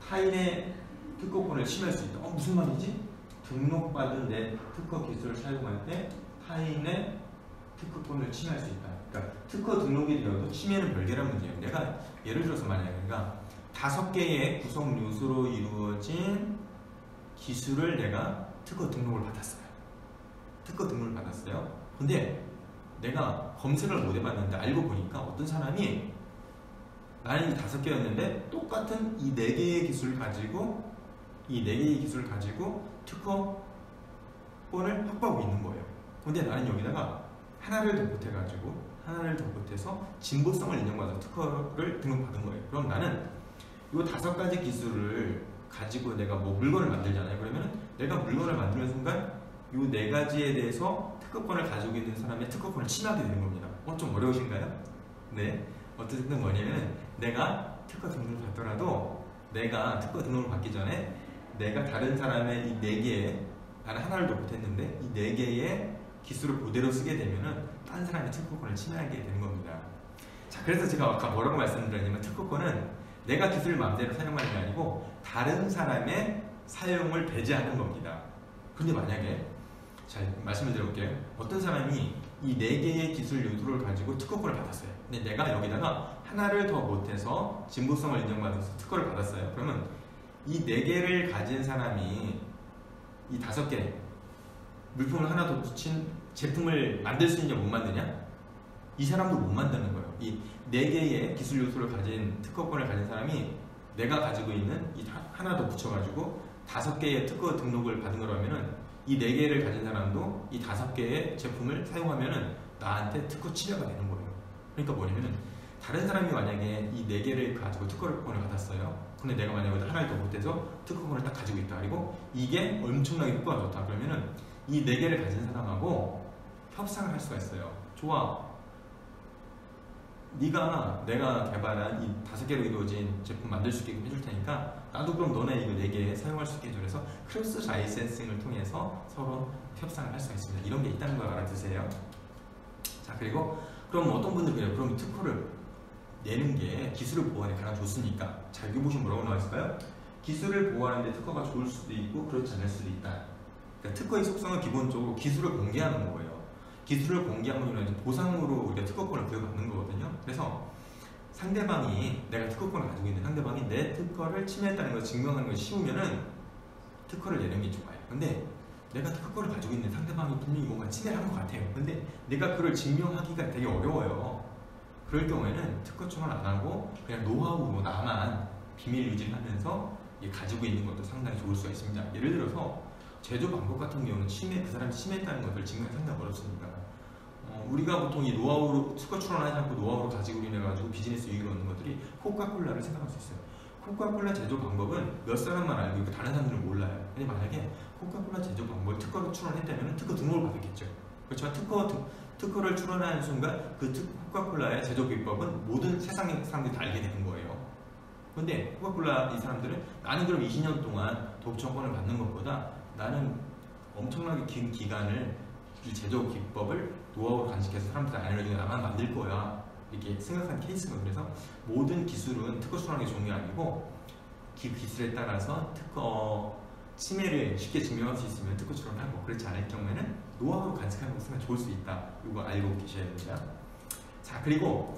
타인의 특허권을 침해할 수 있다. 무슨 말이지? 등록받은 내 특허 기술을 사용할 때 타인의 특허권을 침해할 수 있다. 그러니까 특허 등록이 되어도 침해는 별개란 문제예요. 내가 예를 들어서 만약에 5개의 구성 요소로 이루어진 기술을 내가 특허 등록을 받았어요. 특허 등록을 받았어요. 근데 내가 검색을 못 해봤는데 알고 보니까 어떤 사람이 나는 이 5개였는데 똑같은 이 4개의 기술을 가지고 특허권을 확보하고 있는 거예요. 근데 나는 여기다가 하나를 더 보태서 진보성을 인정받아서 특허를 등록받은 거예요. 그럼 나는 이 5가지 기술을 가지고 내가 뭐 물건을 만들잖아요. 그러면 내가 물건을 만드는 순간 이 4가지에 대해서 특허권을 가지고 있는 사람의 특허권을 침해하게 되는 겁니다. 좀 어려우신가요? 네. 어쨌든 뭐냐면 내가 특허 등록을 받더라도 내가 특허 등록을 받기 전에 내가 다른 사람의 이 4개의, 나는 하나를 더 못했는데 이 4개의 기술을 그대로 쓰게 되면은 다른 사람의 특허권을 침해하게 되는 겁니다. 자, 그래서 제가 아까 뭐라고 말씀드렸냐면 특허권은 내가 기술을 마음대로 사용하는 게 아니고 다른 사람의 사용을 배제하는 겁니다. 근데 만약에 잘 말씀을 드려볼게요. 어떤 사람이 이 4개의 기술 요소를 가지고 특허권을 받았어요. 근데 내가 여기다가 하나를 더 못해서 진보성을 인정받아서 특허를 받았어요. 그러면 이 4개를 가진 사람이 이 5개 물품을 하나 더 붙인 제품을 만들 수 있냐 못 만드냐? 이 사람도 못 만드는 거예요. 이 4개의 기술 요소를 가진 특허권을 가진 사람이 내가 가지고 있는 이 하나 더 붙여가지고 5개의 특허 등록을 받은 거라면은 이 4개를 가진 사람도 이 5개의 제품을 사용하면은 나한테 특허 침해가 되는 거예요. 그러니까 뭐냐면은 다른 사람이 만약에 이 4개를 가지고 특허권을 받았어요. 근데 내가 만약에 하나를 더 못해서 특허권을 딱 가지고 있다. 그리고 이게 엄청나게 효과가 좋다. 그러면은 이 4개를 가진 사람하고 협상을 할 수가 있어요. 좋아. 내가 개발한 이 5개로 이루어진 제품 만들 수 있게 해줄 테니까 나도 그럼 너네 이거 4개 사용할 수 있게 해줘. 그래서 크로스 라이센싱을 통해서 서로 협상을 할 수가 있습니다. 이런 게 있다는 걸 알아두세요. 자, 그리고 그럼 어떤 분들이 그래요. 그럼 특허를 내는 게 기술을 보호하는 데 가장 좋습니까? 자, 여기 보시면 뭐라고 나와 있을까요? 기술을 보호하는 데 특허가 좋을 수도 있고 그렇지 않을 수도 있다. 그러니까 특허의 속성은 기본적으로 기술을 공개하는 거예요. 기술을 공개하면 보상으로 우리가 특허권을 부여받는 거거든요. 그래서 상대방이, 내가 특허권을 가지고 있는 상대방이 내 특허를 침해했다는 걸 증명하는 것이 쉬우면은 특허를 내는 게 좋아요. 근데 내가 특허권을 가지고 있는 상대방이 분명히 뭔가 침해를 한 것 같아요. 근데 내가 그걸 증명하기가 되게 어려워요. 그럴 경우에는 특허 출원 안 하고 그냥 노하우로 나만 비밀 유지를 하면서 가지고 있는 것도 상당히 좋을 수가 있습니다. 예를 들어서 제조 방법 같은 경우는 그 사람이 침해했다는 것을 증명이 상당히 어렵습니다. 우리가 보통 이 노하우로 특허 출원하지 않고 노하우로 가지고 인해가지고 비즈니스 이익을 얻는 것들이 코카콜라를 생각할 수 있어요. 코카콜라 제조 방법은 몇 사람만 알고 있고 다른 사람들은 몰라요. 근데 만약에 코카콜라 제조 방법을 특허로 출원했다면 특허 등록을 받았겠죠. 그렇죠? 특허를 출원하는 순간 그 코카콜라의 제조 비법은 모든 세상의 사람들이 다 알게 되는 거예요. 근데 코카콜라 이 사람들은 나는 그럼 20년 동안 독점권을 받는 것보다 나는 엄청나게 긴 기간을 이 제조 기법을 노하우로 간직해서 사람들 알려주고 나만 만들 거야 이렇게 생각한 케이스가. 그래서 모든 기술은 특허 출원하는 게 좋은 게 아니고 기술에 따라서 특허 침해를 쉽게 증명할 수 있으면 특허 출원하고, 그렇지 않을 경우에는 노하우로 간직하는 거 쓰면 좋을 수 있다. 이거 알고 계셔야 됩니다. 자, 그리고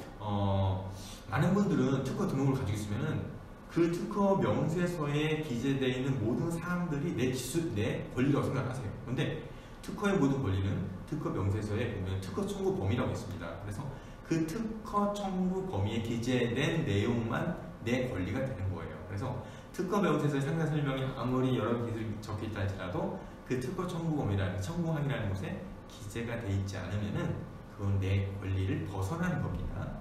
많은 분들은 특허 등록을 가지고 있으면은 그 특허 명세서에 기재되어 있는 모든 사항들이 내 기술, 내 권리라고 생각하세요. 그런데 특허의 모든 권리는 특허 명세서에 보면 특허 청구 범위라고 있습니다. 그래서 그 특허 청구 범위에 기재된 내용만 내 권리가 되는 거예요. 그래서 특허 명세서의 상세 설명이 아무리 여러 기술이 적혀 있다 할지라도 그 특허 청구 범위라는 청구항이라는 곳에 기재가 되어 있지 않으면은 그건 내 권리를 벗어나는 겁니다.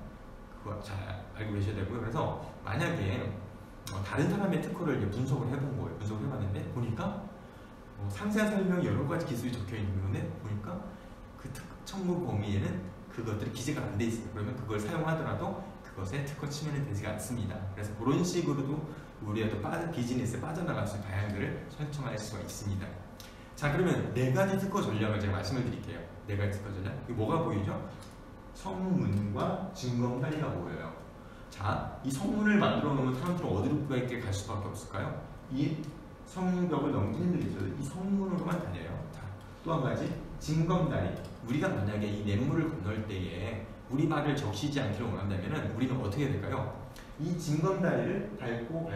그거 잘 알고 계셔야 되고요. 그래서 만약에 다른 사람의 특허를 이제 분석을 해본 거예요. 분석을 해봤는데 보니까 상세한 설명이 여러 가지 기술이 적혀 있는 건데 보니까 그 청구 범위에는 그것들이 기재가 안 돼 있어요. 그러면 그걸 사용하더라도 그것에 특허 침해는 되지 않습니다. 그래서 그런 식으로도 우리가 또 비즈니스에 빠져나갈 수 있는 방향들을 설정할 수가 있습니다. 자, 그러면 네 가지 특허 전략을 제가 말씀을 드릴게요. 네 가지 특허 전략. 이게 뭐가 보이죠? 성문과 증검다리가 보여요. 자, 이 성문을 만들어 놓으면 사람들은 어디로 갈 수밖에 없을까요? 이 성벽을 넘기는 데 있어요. 이 성문으로만 다녀요. 자, 또 한 가지 증검다리. 우리가 만약에 이 냇물을 건널 때에 우리 발을 적시지 않기를 원한다면 우리는 어떻게 될까요? 이 증검다리를 밟고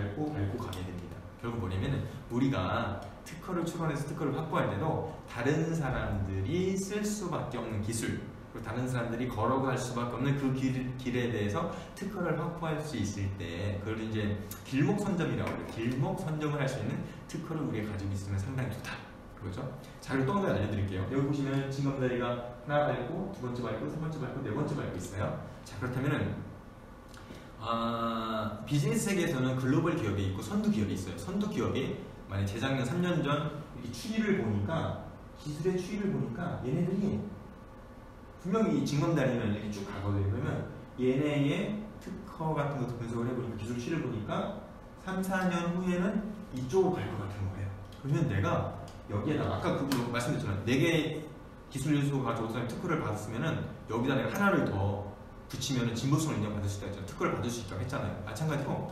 가게 됩니다. 결국 뭐냐면 우리가 특허를 출원해서 특허를 확보할 때도 다른 사람들이 쓸 수밖에 없는 기술, 그리고 다른 사람들이 걸어갈 수밖에 없는 그 길에 대해서 특허를 확보할 수 있을 때 그걸 이제 길목 선점이라고 해요. 길목 선점을 할 수 있는 특허를 우리가 가지고 있으면 상당히 좋다. 그렇죠? 자, 그리고 또 한 가지 알려드릴게요. 여기 보시면 증검다리가 하나 밟고, 두 번째 밟고, 세 번째 밟고, 네 번째 밟고 있어요. 자, 그렇다면은 비즈니스 세계에서는 글로벌 기업이 있고 선두 기업이 있어요. 선두 기업이 만약 재작년 3년 전 이 추이를 보니까, 기술의 추이를 보니까 얘네들이 분명히 이 증검다리면 이렇게 쭉 가거든요. 그러면 얘네의 특허 같은 것도 분석을 해보니까 기술 추이를 보니까 3, 4년 후에는 이쪽으로 갈 것 같은 거예요. 그러면 내가 여기에다가 아까 그 말씀드렸잖아요. 4개의 기술 요소 가지고서 특허를 받았으면은 여기다 내가 하나를 더 붙이면은 진보성을 인정받을 수가 있죠. 특허를 받을 수 있다고 했잖아요. 마찬가지로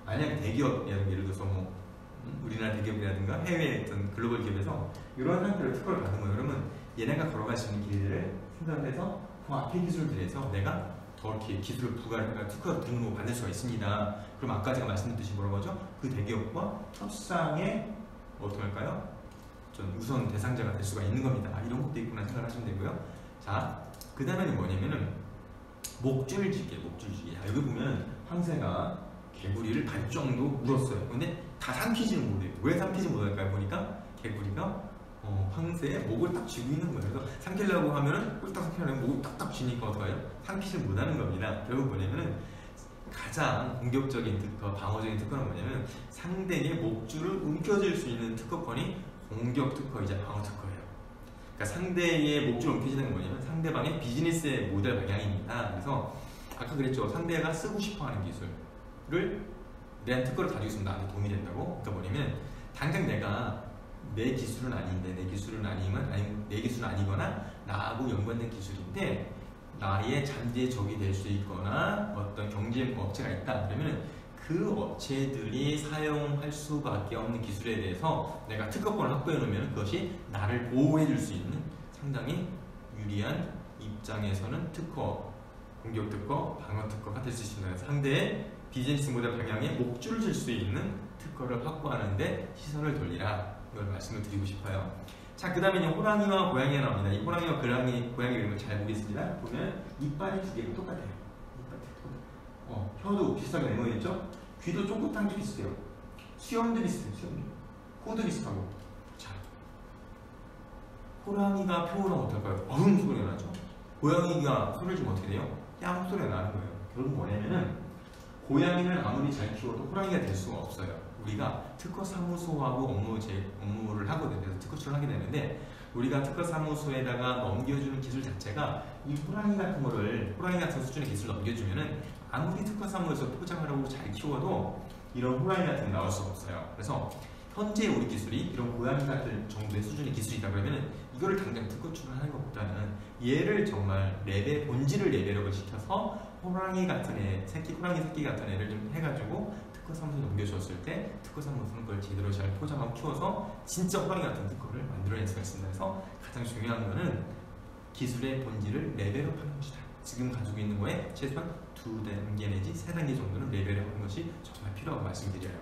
만약에 대기업, 예를 들어서 뭐 우리나라 대기업이라든가 해외의 어떤 글로벌 기업에서 이런 상태로 특허를 받은 거예요. 그러면 얘네가 걸어갈 수 있는 길을 생각해서 그 앞에 기술들에서 내가 더 이렇게 기술을 부과해서 특허 등록을 받을 수가 있습니다. 그럼 아까 제가 말씀드렸듯이 뭐라고 하죠? 그 대기업과 협상에 어떻게 할까요? 좀 우선 대상자가 될 수가 있는 겁니다. 이런 것도 있구나 생각하시면 되고요. 자, 그 다음에는 뭐냐면은 목줄지기. 자, 여기 보면 황새가 개구리를 반 정도 물었어요. 근데 다 삼키지는 못해요. 왜 삼키지 못할까요? 보니까 개구리가 황새의 목을 딱 쥐고 있는 거예요. 그래서 삼키려고 하면은 꿀딱 삼키려면 목을 딱딱 쥐니까 어떡해요? 삼키지 못하는 겁니다. 결국 뭐냐면은 가장 공격적인 특허, 방어적인 특허는 뭐냐면 상대의 목줄을 움켜쥘 수 있는 특허권이 공격 특허이자 방어 특허예요. 그러니까 상대의 목줄을 움켜쥐는 건 뭐냐면 상대방의 비즈니스의 모델 방향입니다. 그래서 아까 그랬죠. 상대가 쓰고 싶어하는 기술을 대한 특허를 가지고 있으면 나한테 도움이 된다고. 그러니까 뭐냐면 당장 내가 내 기술은 아닌데 내 기술은 아니거나 나하고 연관된 기술인데 나의 잠재의 적이 될 수 있거나 어떤 경쟁 업체가 있다. 그러면 그 업체들이 사용할 수밖에 없는 기술에 대해서 내가 특허권을 확보해 놓으면 그것이 나를 보호해 줄 수 있는 상당히 유리한 입장에서는 특허, 공격 특허, 방어 특허가 될 수 있습니다. 상대의 비즈니스 모델 방향에 목줄을 줄 수 있는 특허를 확보하는데 시선을 돌리라. 이걸 말씀을 드리고 싶어요. 자, 그 다음에 호랑이와 고양이가 나옵니다. 이 호랑이와 고양이 이름을 잘 보겠습니다. 보면 이빨이 두 개가 똑같아요. 혀도 비슷하게 네모있죠? 귀도 쫑긋한 게 비슷해요. 수염도 비슷해요. 코도 비슷하고. 자, 호랑이가 표현하면 어떨까요? 어흥 소리가 나죠? 고양이가 소리를 주면 어떻게 돼요? 양 소리가 나는 거예요. 결국 뭐냐면은 고양이를 아무리 잘 키워도 호랑이가 될 수가 없어요. 우리가 특허사무소하고 업무를 하거든요. 그래서 특허출을 하게 되는데 우리가 특허사무소에다가 넘겨주는 기술 자체가 이 호랑이 같은 수준의 기술을 넘겨주면은 아무리 특허사무소에서 포장을 하고 잘 키워도 이런 호랑이 같은 게 나올 수가 없어요. 그래서 현재 우리 기술이 이런 고양이 같은 정도의 수준의 기술이다 그러면은 이거를 당장 특허 출원하는 것보다는 얘를 정말 레벨, 본질을 레벨업을 시켜서 호랑이 같은 애, 호랑이 새끼 같은 애를 좀 해가지고 특허사무소에 넘겨줬을 때 특허사무소는 그걸 제대로 잘 포장하고 키워서 진짜 호랑이 같은 특허를 만들어낼 수가 있습니다. 그래서 가장 중요한 거는 기술의 본질을 레벨업하는 것이다. 지금 가지고 있는 거에 최소한 2단계 내지 3단계 정도는 레벨업하는 것이 정말 필요하고 말씀드려요.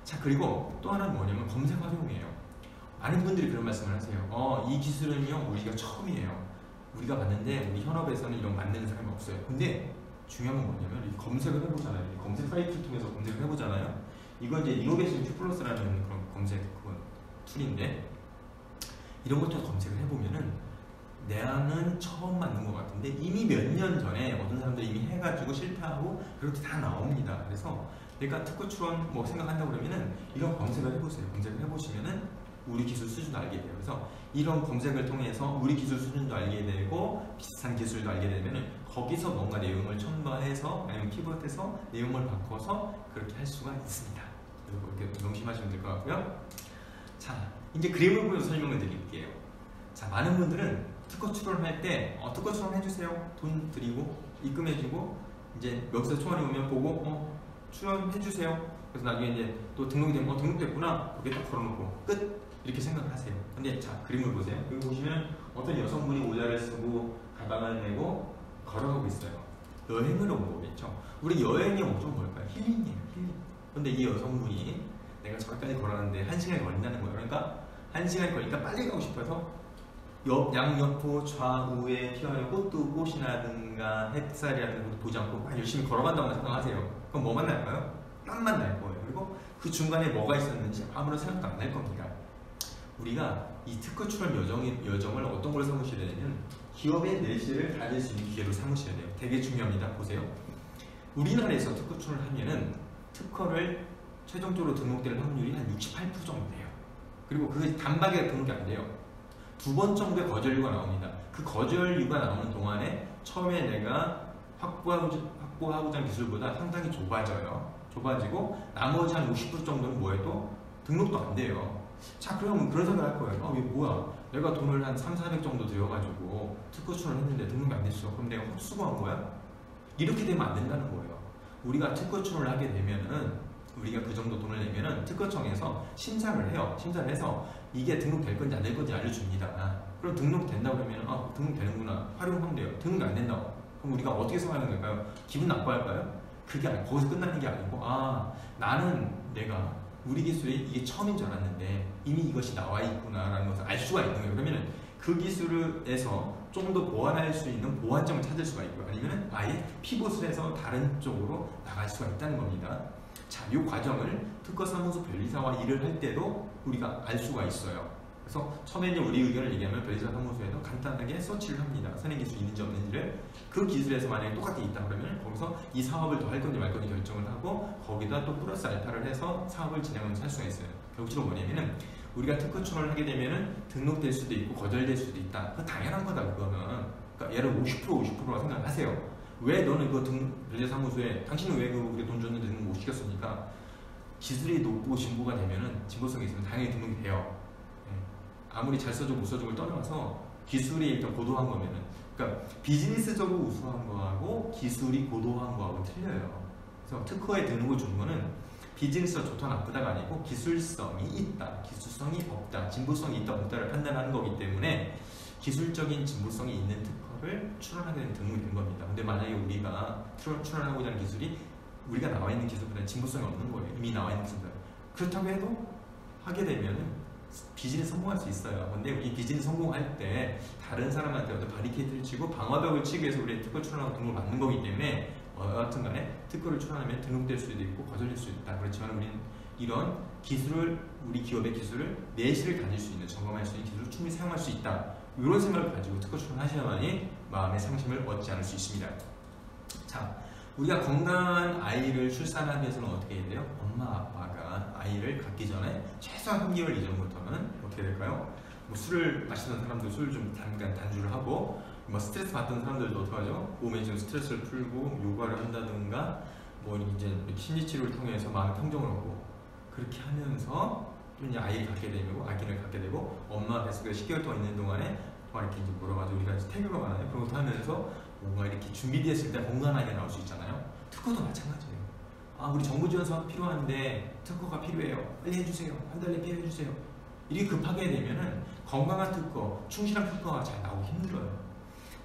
자, 그리고 또 하나는 뭐냐면 검색 활용이에요. 많은 분들이 그런 말씀을 하세요. 이 기술은요 우리가 처음이에요. 우리가 봤는데 우리 현업에서는 이런 만드는 사람이 없어요. 근데 중요한 건 뭐냐면 이 검색을 해보잖아요. 이 검색 사이트를 통해서 검색을 해보잖아요. 이건 이제 이노베이션 큐 플러스라는 그런 검색 툴인데 이런 것도 검색을 해보면은 내는 처음 만든 것 같은데 이미 몇 년 전에 어떤 사람들이 이미 해가지고 실패하고 그렇게 다 나옵니다. 그래서 내가 특허 출원 뭐 생각한다고 그러면은 이런 검색을 해보세요. 검색을 해보시면은 우리 기술 수준도 알게 돼요. 그래서 이런 검색을 통해서 우리 기술 수준도 알게 되고 비슷한 기술도 알게 되면은 거기서 뭔가 내용을 첨가해서 아니면 피벗해서 내용을 바꿔서 그렇게 할 수가 있습니다. 그리고 이렇게 명심하시면 될 것 같고요. 자, 이제 그림을 보여서 설명을 드릴게요. 자, 많은 분들은 특허 출원할 때 특허 출원 해주세요. 돈 드리고 입금해주고 이제 여기서 총알이 오면 보고 출원해주세요. 그래서 나중에 이제 또 등록이 되면 등록됐구나 여기 딱 걸어놓고 끝 이렇게 생각을 하세요. 근데 자, 그림을 보세요. 여기 보시면 어떤 여성분이 모자를 쓰고 가방을 메고 걸어가고 있어요. 여행을 온 거겠죠. 우리 여행의 목적은 뭘까요? 힐링이에요. 힐링. 근데 이 여성분이 내가 저기까지 걸어가는데 1시간이 걸린다는 거예요. 그러니까 1시간이 걸리니까 빨리 가고 싶어서 양옆으로 좌우에 피어있는 꽃이라든가 햇살이라든가 것도 보지 않고 막 열심히 걸어간다고 생각하세요. 그럼 뭐만 날까요? 땀만 날 거예요. 그리고 그 중간에 뭐가 있었는지 아무런 생각도 안 날 겁니다. 우리가 이 특허 출원 여정을 어떤 걸 삼으셔야 되냐면 기업의 내실을 다질 수 있는 기회로 삼으셔야 돼요. 되게 중요합니다. 보세요. 우리나라에서 특허 출원을 하면은 특허를 최종적으로 등록될 확률이 한 68% 정도 돼요. 그리고 그게 단박에 등록이 안 돼요. 2번 정도의 거절료가 나옵니다. 그 거절료가 나오는 동안에 처음에 내가 확보하고자 하는 기술보다 상당히 좁아지고 나머지 한 50% 정도는 뭐해도 등록도 안 돼요. 자, 그럼 그런 생각을 할 거예요. 이게 뭐야? 내가 돈을 한 300~400 정도 들여가지고 특허 출원했는데 등록이 안 됐어. 그럼 내가 헛수고한 거야? 이렇게 되면 안 된다는 거예요. 우리가 특허 출원을 하게 되면은 우리가 그 정도 돈을 내면은 특허청에서 심사를 해요. 심사를 해서 이게 등록될 건지 안 될 건지 알려줍니다. 그럼 등록된다 그러면 등록되는구나. 활용하면 돼요. 등록이 안 된다고. 그럼 우리가 어떻게 생각하는 걸까요? 기분 나빠할까요? 그게 아니고 거기서 끝나는 게 아니고 나는 내가 우리 기술이 이게 처음인 줄 알았는데 이미 이것이 나와 있구나 라는 것을 알 수가 있는 거예요. 그러면은 그 기술에서 좀 더 보완할 수 있는 보완점을 찾을 수가 있고요. 아니면 아예 피봇을 해서 다른 쪽으로 나갈 수가 있다는 겁니다. 자, 이 과정을 특허사무소 변리사와 일을 할 때도 우리가 알 수가 있어요. 그래서 처음에 이제 우리 의견을 얘기하면 변리사 사무소에서 간단하게 서치를 합니다. 선행 기술이 있는지 없는지를. 그 기술에서 만약에 똑같이 있다 그러면 거기서 이 사업을 더 할 건지 말 건지 결정을 하고 거기다 또 플러스 알파를 해서 사업을 진행하면서 할 수가 있어요. 결국적으로 뭐냐면은 우리가 특허 출원을 하게 되면은 등록될 수도 있고 거절될 수도 있다. 그거 당연한 거다 그거는. 그러니까 얘를 50%라 생각하세요. 왜 너는 그 변리사무소에 당신은 왜 그렇게 돈 줬는데 등록 못 시켰습니까? 기술이 높고 진보가 되면은 진보성이 있으면 당연히 등록이 돼요. 아무리 잘 써주고 못 써주고를 떠나서 기술이 일단 고도한 거면은, 그러니까 비즈니스적으로 우수한 거하고 기술이 고도한 거하고 틀려요. 그래서 특허에 등록을 주는 거는 비즈니스가 좋다 나쁘다가 아니고 기술성이 있다, 기술성이 없다, 진보성이 있다 없다를 판단하는 거기 때문에 기술적인 진보성이 있는 특허를 출원하게 되면 등록이 된 겁니다. 근데 만약에 우리가 출원하고자 하는 기술이 우리가 나와 있는 기술보다 진보성이 없는 거예요. 이미 나와 있는 기술보다. 그렇다고 해도 하게 되면 비즈니스 성공할 수 있어요. 근데 우리 비즈니스 성공할 때 다른 사람한테 어떤 바리케이트를 치고 방어벽을 치기 위해서 우리 특허 출원하고 등록을 받는 거기 때문에 여하튼 간에 특허를 출원하면 등록될 수도 있고 거절될 수도 있다. 그렇지만 우리는 이런 기술을, 우리 기업의 기술을 내실을 가질 수 있는, 점검할 수 있는 기술을 충분히 사용할 수 있다. 이런 생각을 가지고 특허 출원하셔야만이 마음의 상심을 얻지 않을 수 있습니다. 자, 우리가 건강한 아이를 출산하기 위해서는 어떻게 해야 돼요? 엄마 아빠가 아이를 갖기 전에 최소한 3개월 이전부터는 어떻게 될까요? 뭐 술을 마시는 사람도 술 좀 잠깐 단주를 하고, 뭐 스트레스 받던 사람들도 어떡하죠? 몸에 좀 스트레스를 풀고 요가를 한다든가 뭐 이제 심리치료를 통해서 마음 평정을 얻고 그렇게 하면서 또 이제 아이를 갖게 되고 아기를 갖게 되고 엄마 뱃속에 10개월 동안 있는 동안에 또 이렇게 이제 물어가지고 우리가 이제 태교가 많아요. 그런 것도 하면서 뭔가 이렇게 준비됐을 때 건강한 아이가 나올 수 있잖아요. 특허도 마찬가지예요. 아 우리 정부 지원 사업 필요한데 특허가 필요해요. 빨리 해주세요. 한 달 내에 필요해주세요. 이렇게 급하게 되면은 건강한 특허, 충실한 특허가 잘 나오기 힘들어요.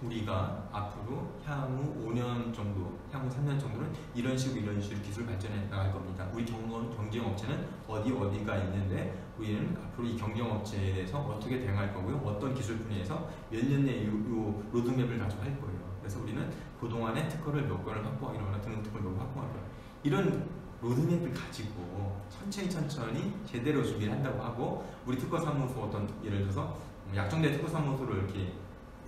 우리가 앞으로 향후 5년 정도, 향후 3년 정도는 이런 식으로 기술 발전해 나갈 겁니다. 우리 경쟁업체는 어디가 있는데 우리는 앞으로 이 경쟁업체에 대해서 어떻게 대응할 거고요. 어떤 기술 분야에서 몇 년 내에 이 로드맵을 가지고 할 거예요. 그래서 우리는 그동안에 특허를 몇 건을 확보하거나 등록 특허를 몇 번 확보할 거예요. 이런 로드맵을 가지고 천천히 제대로 준비를 한다고 하고 우리 특허사무소 예를 들어서 약정대 특허사무소를 이렇게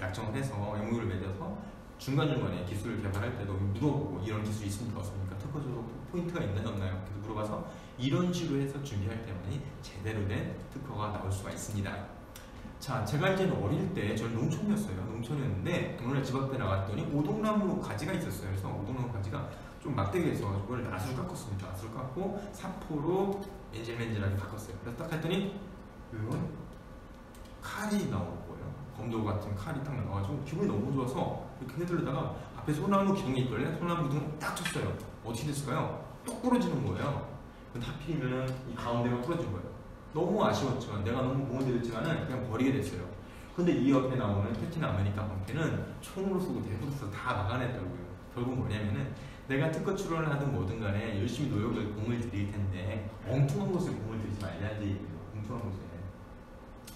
약정을 해서 MOU를 맺어서 중간중간에 기술을 개발할 때도 물어보고 이런 기술이 있습니까 없습니까? 특허적으로 포인트가 있나요 없나요? 그래서 물어봐서 이런 식으로 해서 준비할 때만이 제대로 된 특허가 나올 수가 있습니다. 자, 제가 이제 어릴 때 저는 농촌이었는데 어느 날 집 앞에 나갔더니 오동나무 가지가 있었어요. 그래서 오동나무 가지가 좀 막대기에서 그걸 낫을 깎았습니다. 낫을 깎고 사포로 맨질맨질하게 깎았어요. 그래서 딱 했더니 이건 칼이 나오고 검도 같은 칼이 딱 나와가지고 기분이 너무 좋아서 이렇게 해들려다가 앞에 소나무 기둥이 있길래 소나무 기둥을 딱 쳤어요. 어떻게 됐을까요? 똑 부러지는 거예요. 근데 하필이면 이 가운데가 부러진 거예요. 너무 아쉬웠지만 내가 너무 공을 들였지만은 그냥 버리게 됐어요. 근데 이 옆에 나오는 캡틴 아메리카 방패는 총으로 쏘고 대부로 쏘고 다 막아냈더라고요. 결국 뭐냐면은 내가 특허 출원을 하든 뭐든 간에 열심히 노력을 공을 들일 텐데 엉뚱한 곳에 공을 들이지 말야지. 엉뚱한 곳에.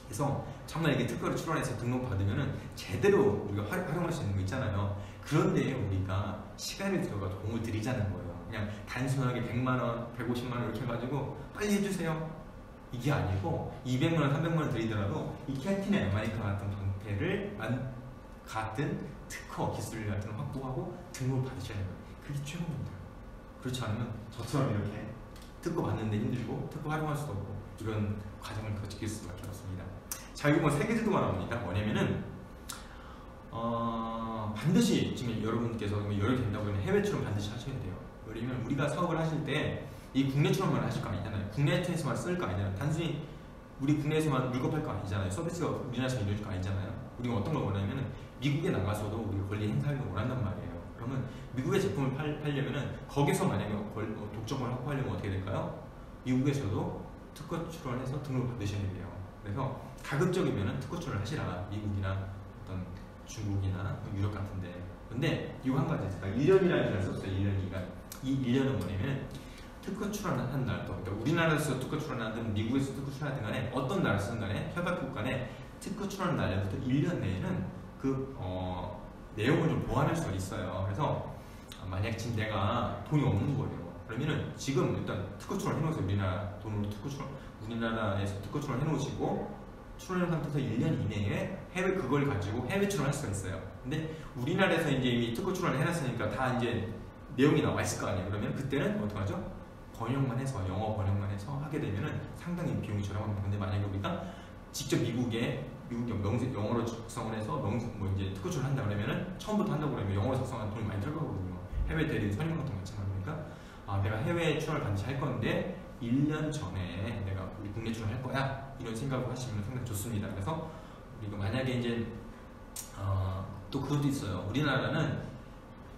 그래서 정말 이게 특허를 출원해서 등록받으면은 제대로 우리가 활용할 수 있는 거 있잖아요. 그런데 우리가 시간을 들여가지고 공을 들이자는 거예요. 그냥 단순하게 100만원, 150만원 이렇게 해가지고 빨리 해주세요. 이게 아니고 200만원, 300만원 들이더라도 이 캡틴의 아메리카 같은 방패를 같은 특허 기술 같은 걸 확보하고 등록을 받으셔야 해요. 그게 최고입니다. 그렇지 않으면 저처럼 이렇게 특허 받는데 힘들고 특허 활용할 수도 없고 이런 과정을 거칠 수밖에 없습니다. 자, 여기 뭐 세 가지 제도가 나옵니다. 뭐냐면은 반드시 지금 여러분께서 열이 된다고 하면 해외 출원 반드시 하셔야 돼요. 왜냐면 우리가 사업을 하실 때 이 국내 출원만 하실 거 아니잖아요. 국내에서만 쓸 거 아니잖아요. 단순히 우리 국내에서만 물건팔 거 아니잖아요. 서비스가 우리나라에서 이루어질 거 아니잖아요. 우리가 어떤 걸 원하냐면은 미국에 나가서도 우리가 권리 행사를 원한단 말이에요. 그러면 미국의 제품을 팔려면은 거기서 만약에 독점을 확보하려면 어떻게 될까요? 미국에서도 특허 출원해서 등록을 받으셔야 돼요. 그래서 가급적이면 특허 출원을 하시라. 미국이나 어떤 중국이나 유럽 같은데. 근데 이거 한 가지 있어요. 1년이라는 기간을 썼어요. 1년 기간. 이 1년은 뭐냐면 특허 출원한 날도, 그러니까 우리나라에서 특허 출원하든 미국에서 특허 출원하든 간에 어떤 나라에서든 간에 협약국 간에 특허 출원 날부터 1년 내에는 그 내용을 좀 보완할 수가 있어요. 그래서 만약 지금 내가 돈이 없는 거예요. 그러면은 지금 일단 특허 출원 해놓으세요. 우리나라 돈으로 우리나라에서 특허 출원 해놓으시고 출원한 상태에서 1년 이내에 그걸 가지고 해외 출원할 수가 있어요. 근데 우리나라에서 이제 이미 특허 출원을 해놨으니까 다 이제 내용이 나와 있을 거 아니에요. 그러면 그때는 어떡하죠? 번역만 해서 영어 번역만 해서 하게 되면은 상당히 비용이 저렴합니다. 근데 만약에 우리가 직접 미국에 영어로 작성을 해서 이제 특허 출원 한다 그러면은 처음부터 한다고 그러면 영어로 작성하는 돈이 많이 들어가거든요. 해외 대리 선임 같은 거 마찬가지니까 내가 해외 출원을 반드시 할 건데 1년 전에 내가 우리 국내 출원을 할 거야 이런 생각을 하시면 상당히 좋습니다. 그래서 우리가 만약에 이제 또 그것도 있어요. 우리나라는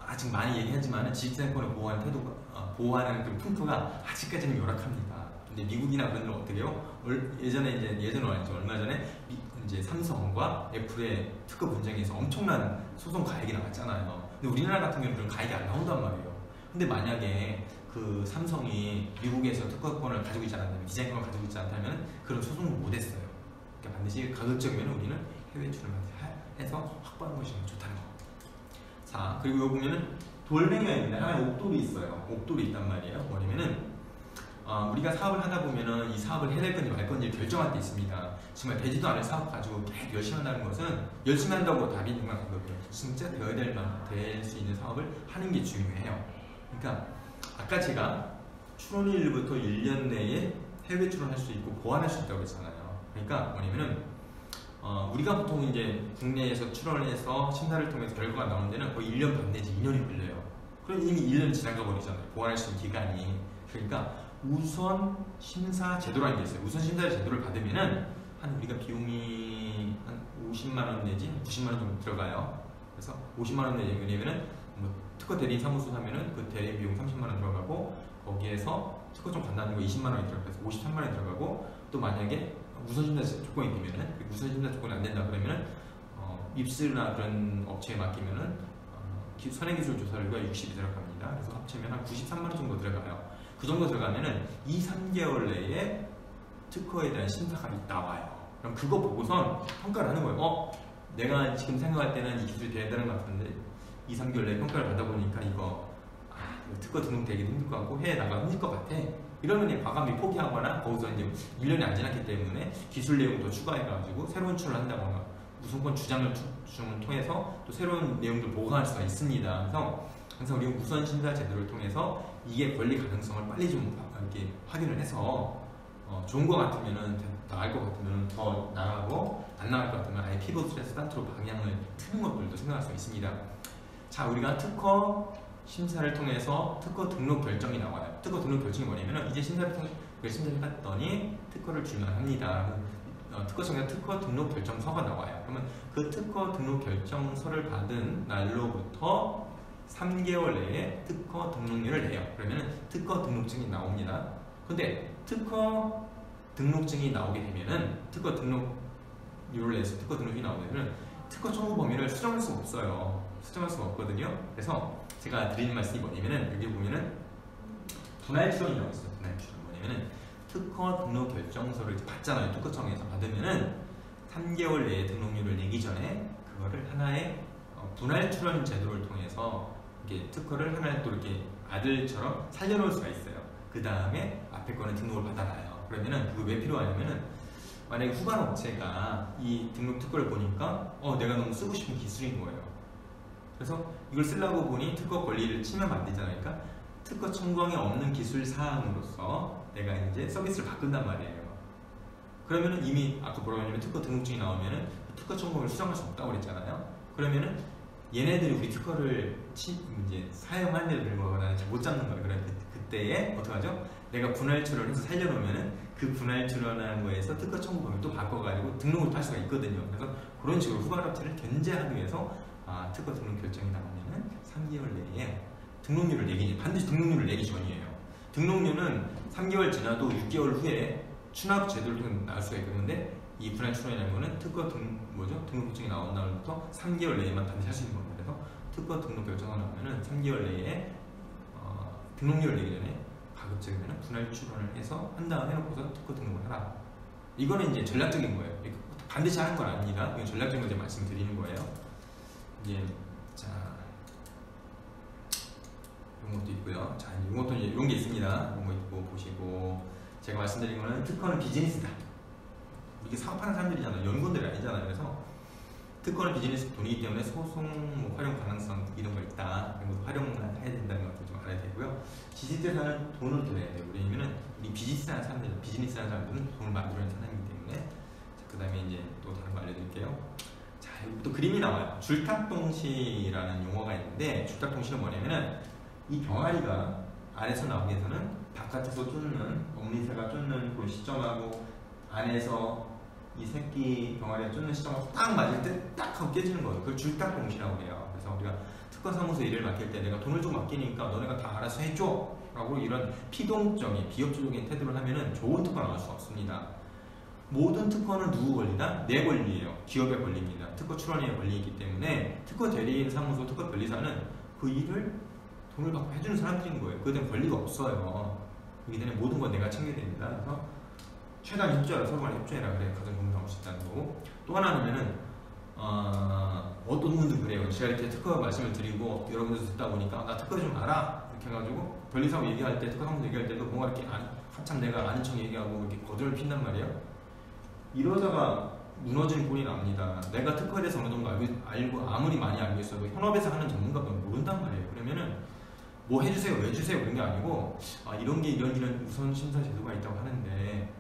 아직 많이 얘기하지만 지식생권을 보호하는 그 풍토가 아직까지는 열악합니다. 근데 미국이나 그런 데는 어떻게 해요? 예전에 얼마 전에 이제 삼성과 애플의 특허 분쟁에서 엄청난 소송 가액이 나왔잖아요. 근데 우리나라 같은 경우는 그런 가액이 안 나온단 말이에요. 근데 만약에 그 삼성이 미국에서 특허권을 가지고 있지 않았다면, 디자인권을 가지고 있지 않다면 그런 소송을 못했어요. 그러니까 반드시 가급적이면 우리는 해외 출원을 해서 확보하는 것이 좋다는 거. 자, 그리고 여기 보면은 돌멩이가 있는데 하나의 옥돌이 있어요. 옥돌이 있단 말이에요. 뭐냐면은 우리가 사업을 하다 보면은 이 사업을 해야 될 건지 말 건지 결정할 때 있습니다. 정말 되지도 않을 사업 가지고 계속 열심히 한다는 것은 열심히 한다고 답이 있는 건 아니거든요. 진짜 되어야 될 수 있는 사업을 하는 게 중요해요. 그러니까 아까 제가 출원일부터 1년 내에 해외 출원할 수 있고 보완할 수 있다고 했잖아요. 그러니까 뭐냐면은 우리가 보통 이제 국내에서 출원해서 심사를 통해서 결과가 나오는 데는 거의 1년 반 내지 2년이 걸려요. 그럼 이미 1년 지나가 버리잖아요. 보완할 수 있는 기간이. 그러니까 우선 심사 제도라는 게 있어요. 우선 심사 제도를 받으면은 한 우리가 비용이 한 50만 원 내지 90만 원 정도 들어가요. 그래서 50만 원 내지 왜냐면은 뭐 특허 대리인 사무소 사면은 그 대리 비용 30만 원 들어가고 거기에서 특허청 받는 거 20만 원이 들어가서 53만 원이 들어가고 또 만약에 우선 심사 조건이 되면은 우선 심사 조건이 안 된다 그러면은 입스나 그런 업체에 맡기면은 선행기술 조사료가 60이 들어갑니다. 그래서 합치면 한 93만 원 정도 들어가요. 그 정도 들어가면은 2, 3개월 내에 특허에 대한 심사가 나와요. 그럼 그거 보고선 평가를 하는 거예요. 내가 지금 생각할 때는 이 기술이 돼야 되는 것 같은데 2, 3개월 내에 평가를 받아보니까 이거 특허 등록되기도 힘들 것 같고 해외 나가기 힘들 것 같아. 이러면 과감히 포기하거나 거기서 이제 1년이 안 지났기 때문에 기술 내용도 추가해가지고 새로운 출을 한다거나 우선권 주장을 통해서 또 새로운 내용들 보강할 수가 있습니다. 그래서 우리 우선 심사 제도를 통해서 이게 권리 가능성을 빨리 좀 이렇게 확인을 해서 좋은 것 같으면은 나을 것 같으면 더 나가고 안 나갈 것 같으면 아예 피벗 스타트로 방향을 트는 것들도 생각할 수 있습니다. 자, 우리가 특허 심사를 통해서 특허 등록 결정이 나와요. 특허 등록 결정이 뭐냐면은 이제 심사를 해봤더니 특허를 줄만합니다. 특허청에서 특허 등록 결정서가 나와요. 그러면 그 특허 등록 결정서를 받은 날로부터 3개월 내에 특허 등록료를 내요. 그러면 특허 등록증이 나옵니다. 근데 특허 등록증이 나오게 되면은 특허 등록료를 내서 특허 등록이 나오면 특허 청구 범위를 수정할 수가 없어요. 수정할 수가 없거든요. 그래서 제가 드리는 말씀이 뭐냐면은 여기 보면은 분할 출원이라고 있어요. 분할 출원 뭐냐면은 특허 등록 결정서를 받잖아요. 특허청에서 받으면은 3개월 내에 등록료를 내기 전에 그거를 하나의 분할 출원 제도를 통해서 이렇게 특허를 하나의 또 이렇게 아들처럼 살려놓을 수가 있어요. 그 다음에 앞에 거는 등록을 받아놔요. 그러면은 그거 왜 필요하냐면은 만약에 후반 업체가 이 등록 특허를 보니까 내가 너무 쓰고 싶은 기술인 거예요. 그래서 이걸 쓰려고 보니 특허 권리를 침해하면 안 되잖아요. 그러니까 특허 청구항에 없는 기술 사항으로서 내가 이제 서비스를 바꾼단 말이에요. 그러면은 이미 아까 뭐라고 했냐면 특허 등록증이 나오면은 특허 청구를 수정할 수 없다고 그랬잖아요. 그러면은 얘네들이 우리 특허를 이제 사용하는 거나 못 잡는 거예요. 그래 그때에 어떻게 하죠? 내가 분할 출원해서 살려놓으면은 그 분할 출원한 거에서 특허 청구 범위를 또 바꿔가지고 등록을 할 수가 있거든요. 그래서 그런 식으로 후반 업체를 견제하기 위해서 특허 등록 결정이 나오면은 3개월 내에 등록료를 내기 반드시 등록료를 내기 전이에요. 등록료는 3개월 지나도 6개월 후에 추납 제도를 통해 나올 수가 있는데 이 분할 출원이라는 거는 특허 등록 결정이 나온 날부터 3개월 내에만 반드시 할 수 있는 겁니다. 그래서 특허 등록 결정이 나오면은 3개월 내에 등록료를 내기 전에 가급적이면 분할 출원을 해서 한 다음에 해놓고서 특허 등록을 하라. 이거는 이제 전략적인 거예요. 반드시 하는 건 아닙니다. 그냥 전략적인 걸 말씀드리는 거예요. 이제 자 이런 것도 있고요. 자 이런 것도 이제 이런 게 있습니다. 이런 거 있고 보시고 제가 말씀드린 거는 특허는 비즈니스다. 이게 사업하는 사람들이잖아요. 연구원들이 아니잖아요. 그래서 특허는 비즈니스 돈이기 때문에 소송 활용 가능성 이런 거 있다. 이런 것도 활용을 해야 된다는 것도 좀 알아야 되고요. 지식재산은 돈을 들여야 돼요. 왜냐면은 이 비즈니스하는 사람들, 비즈니스하는 사람들은 돈을 만들어내는 사람이기 때문에. 그 다음에 이제 또 다른 거 알려드릴게요. 자, 여기 또 그림이 나와요. 줄탁동시라는 용어가 있는데 줄탁동시는 뭐냐면은 이 병아리가 안에서 나오기 위해서는 바깥에서 쫓는 엄리새가 쫓는 그 시점하고 안에서 이 새끼 병아리가 쫓는 시점하고 딱 맞을 때 딱 하고 깨지는 거예요. 그걸 줄탁동시라고 해요. 그래서 우리가 특허사무소 일을 맡길 때 내가 돈을 좀 맡기니까 너네가 다 알아서 해줘 라고 이런 피동적인 비협조적인 태도를 하면은 좋은 특허 나올 수 없습니다. 모든 특허는 누구 권리다? 내 권리예요. 기업의 권리입니다. 특허 출원의 권리이기 때문에 특허 대리인 사무소, 특허 변리사는 그 일을 돈을 받고 해주는 사람들인 거예요. 그에 대한 권리가 없어요. 그렇기 때문에 모든 건 내가 챙겨야 됩니다. 그래서 최대한 협조해라, 서로 간에 협조해라. 그래 가장 좋은 나올 수 있다는 거고. 또 하나는 어떤 분들은 그래요. 제가 이렇게 특허 말씀을 드리고 여러분들 듣다 보니까 나 특허 좀 알아 이렇게 해가지고 변리사하고 얘기할 때, 특허 사무소 얘기할 때도 뭔가 이렇게 한참 내가 아는 척 얘기하고 이렇게 거절을 핀단 말이에요. 이러다가 무너지는 꼴이 납니다. 내가 특허에 대해서 어느 정도 알고 아무리 많이 알고 있어도 현업에서 하는 전문가가 모른단 말이에요. 그러면은 뭐 해주세요, 왜 주세요 그런 게 아니고 이런 게 이런 우선 심사 제도가 있다고 하는데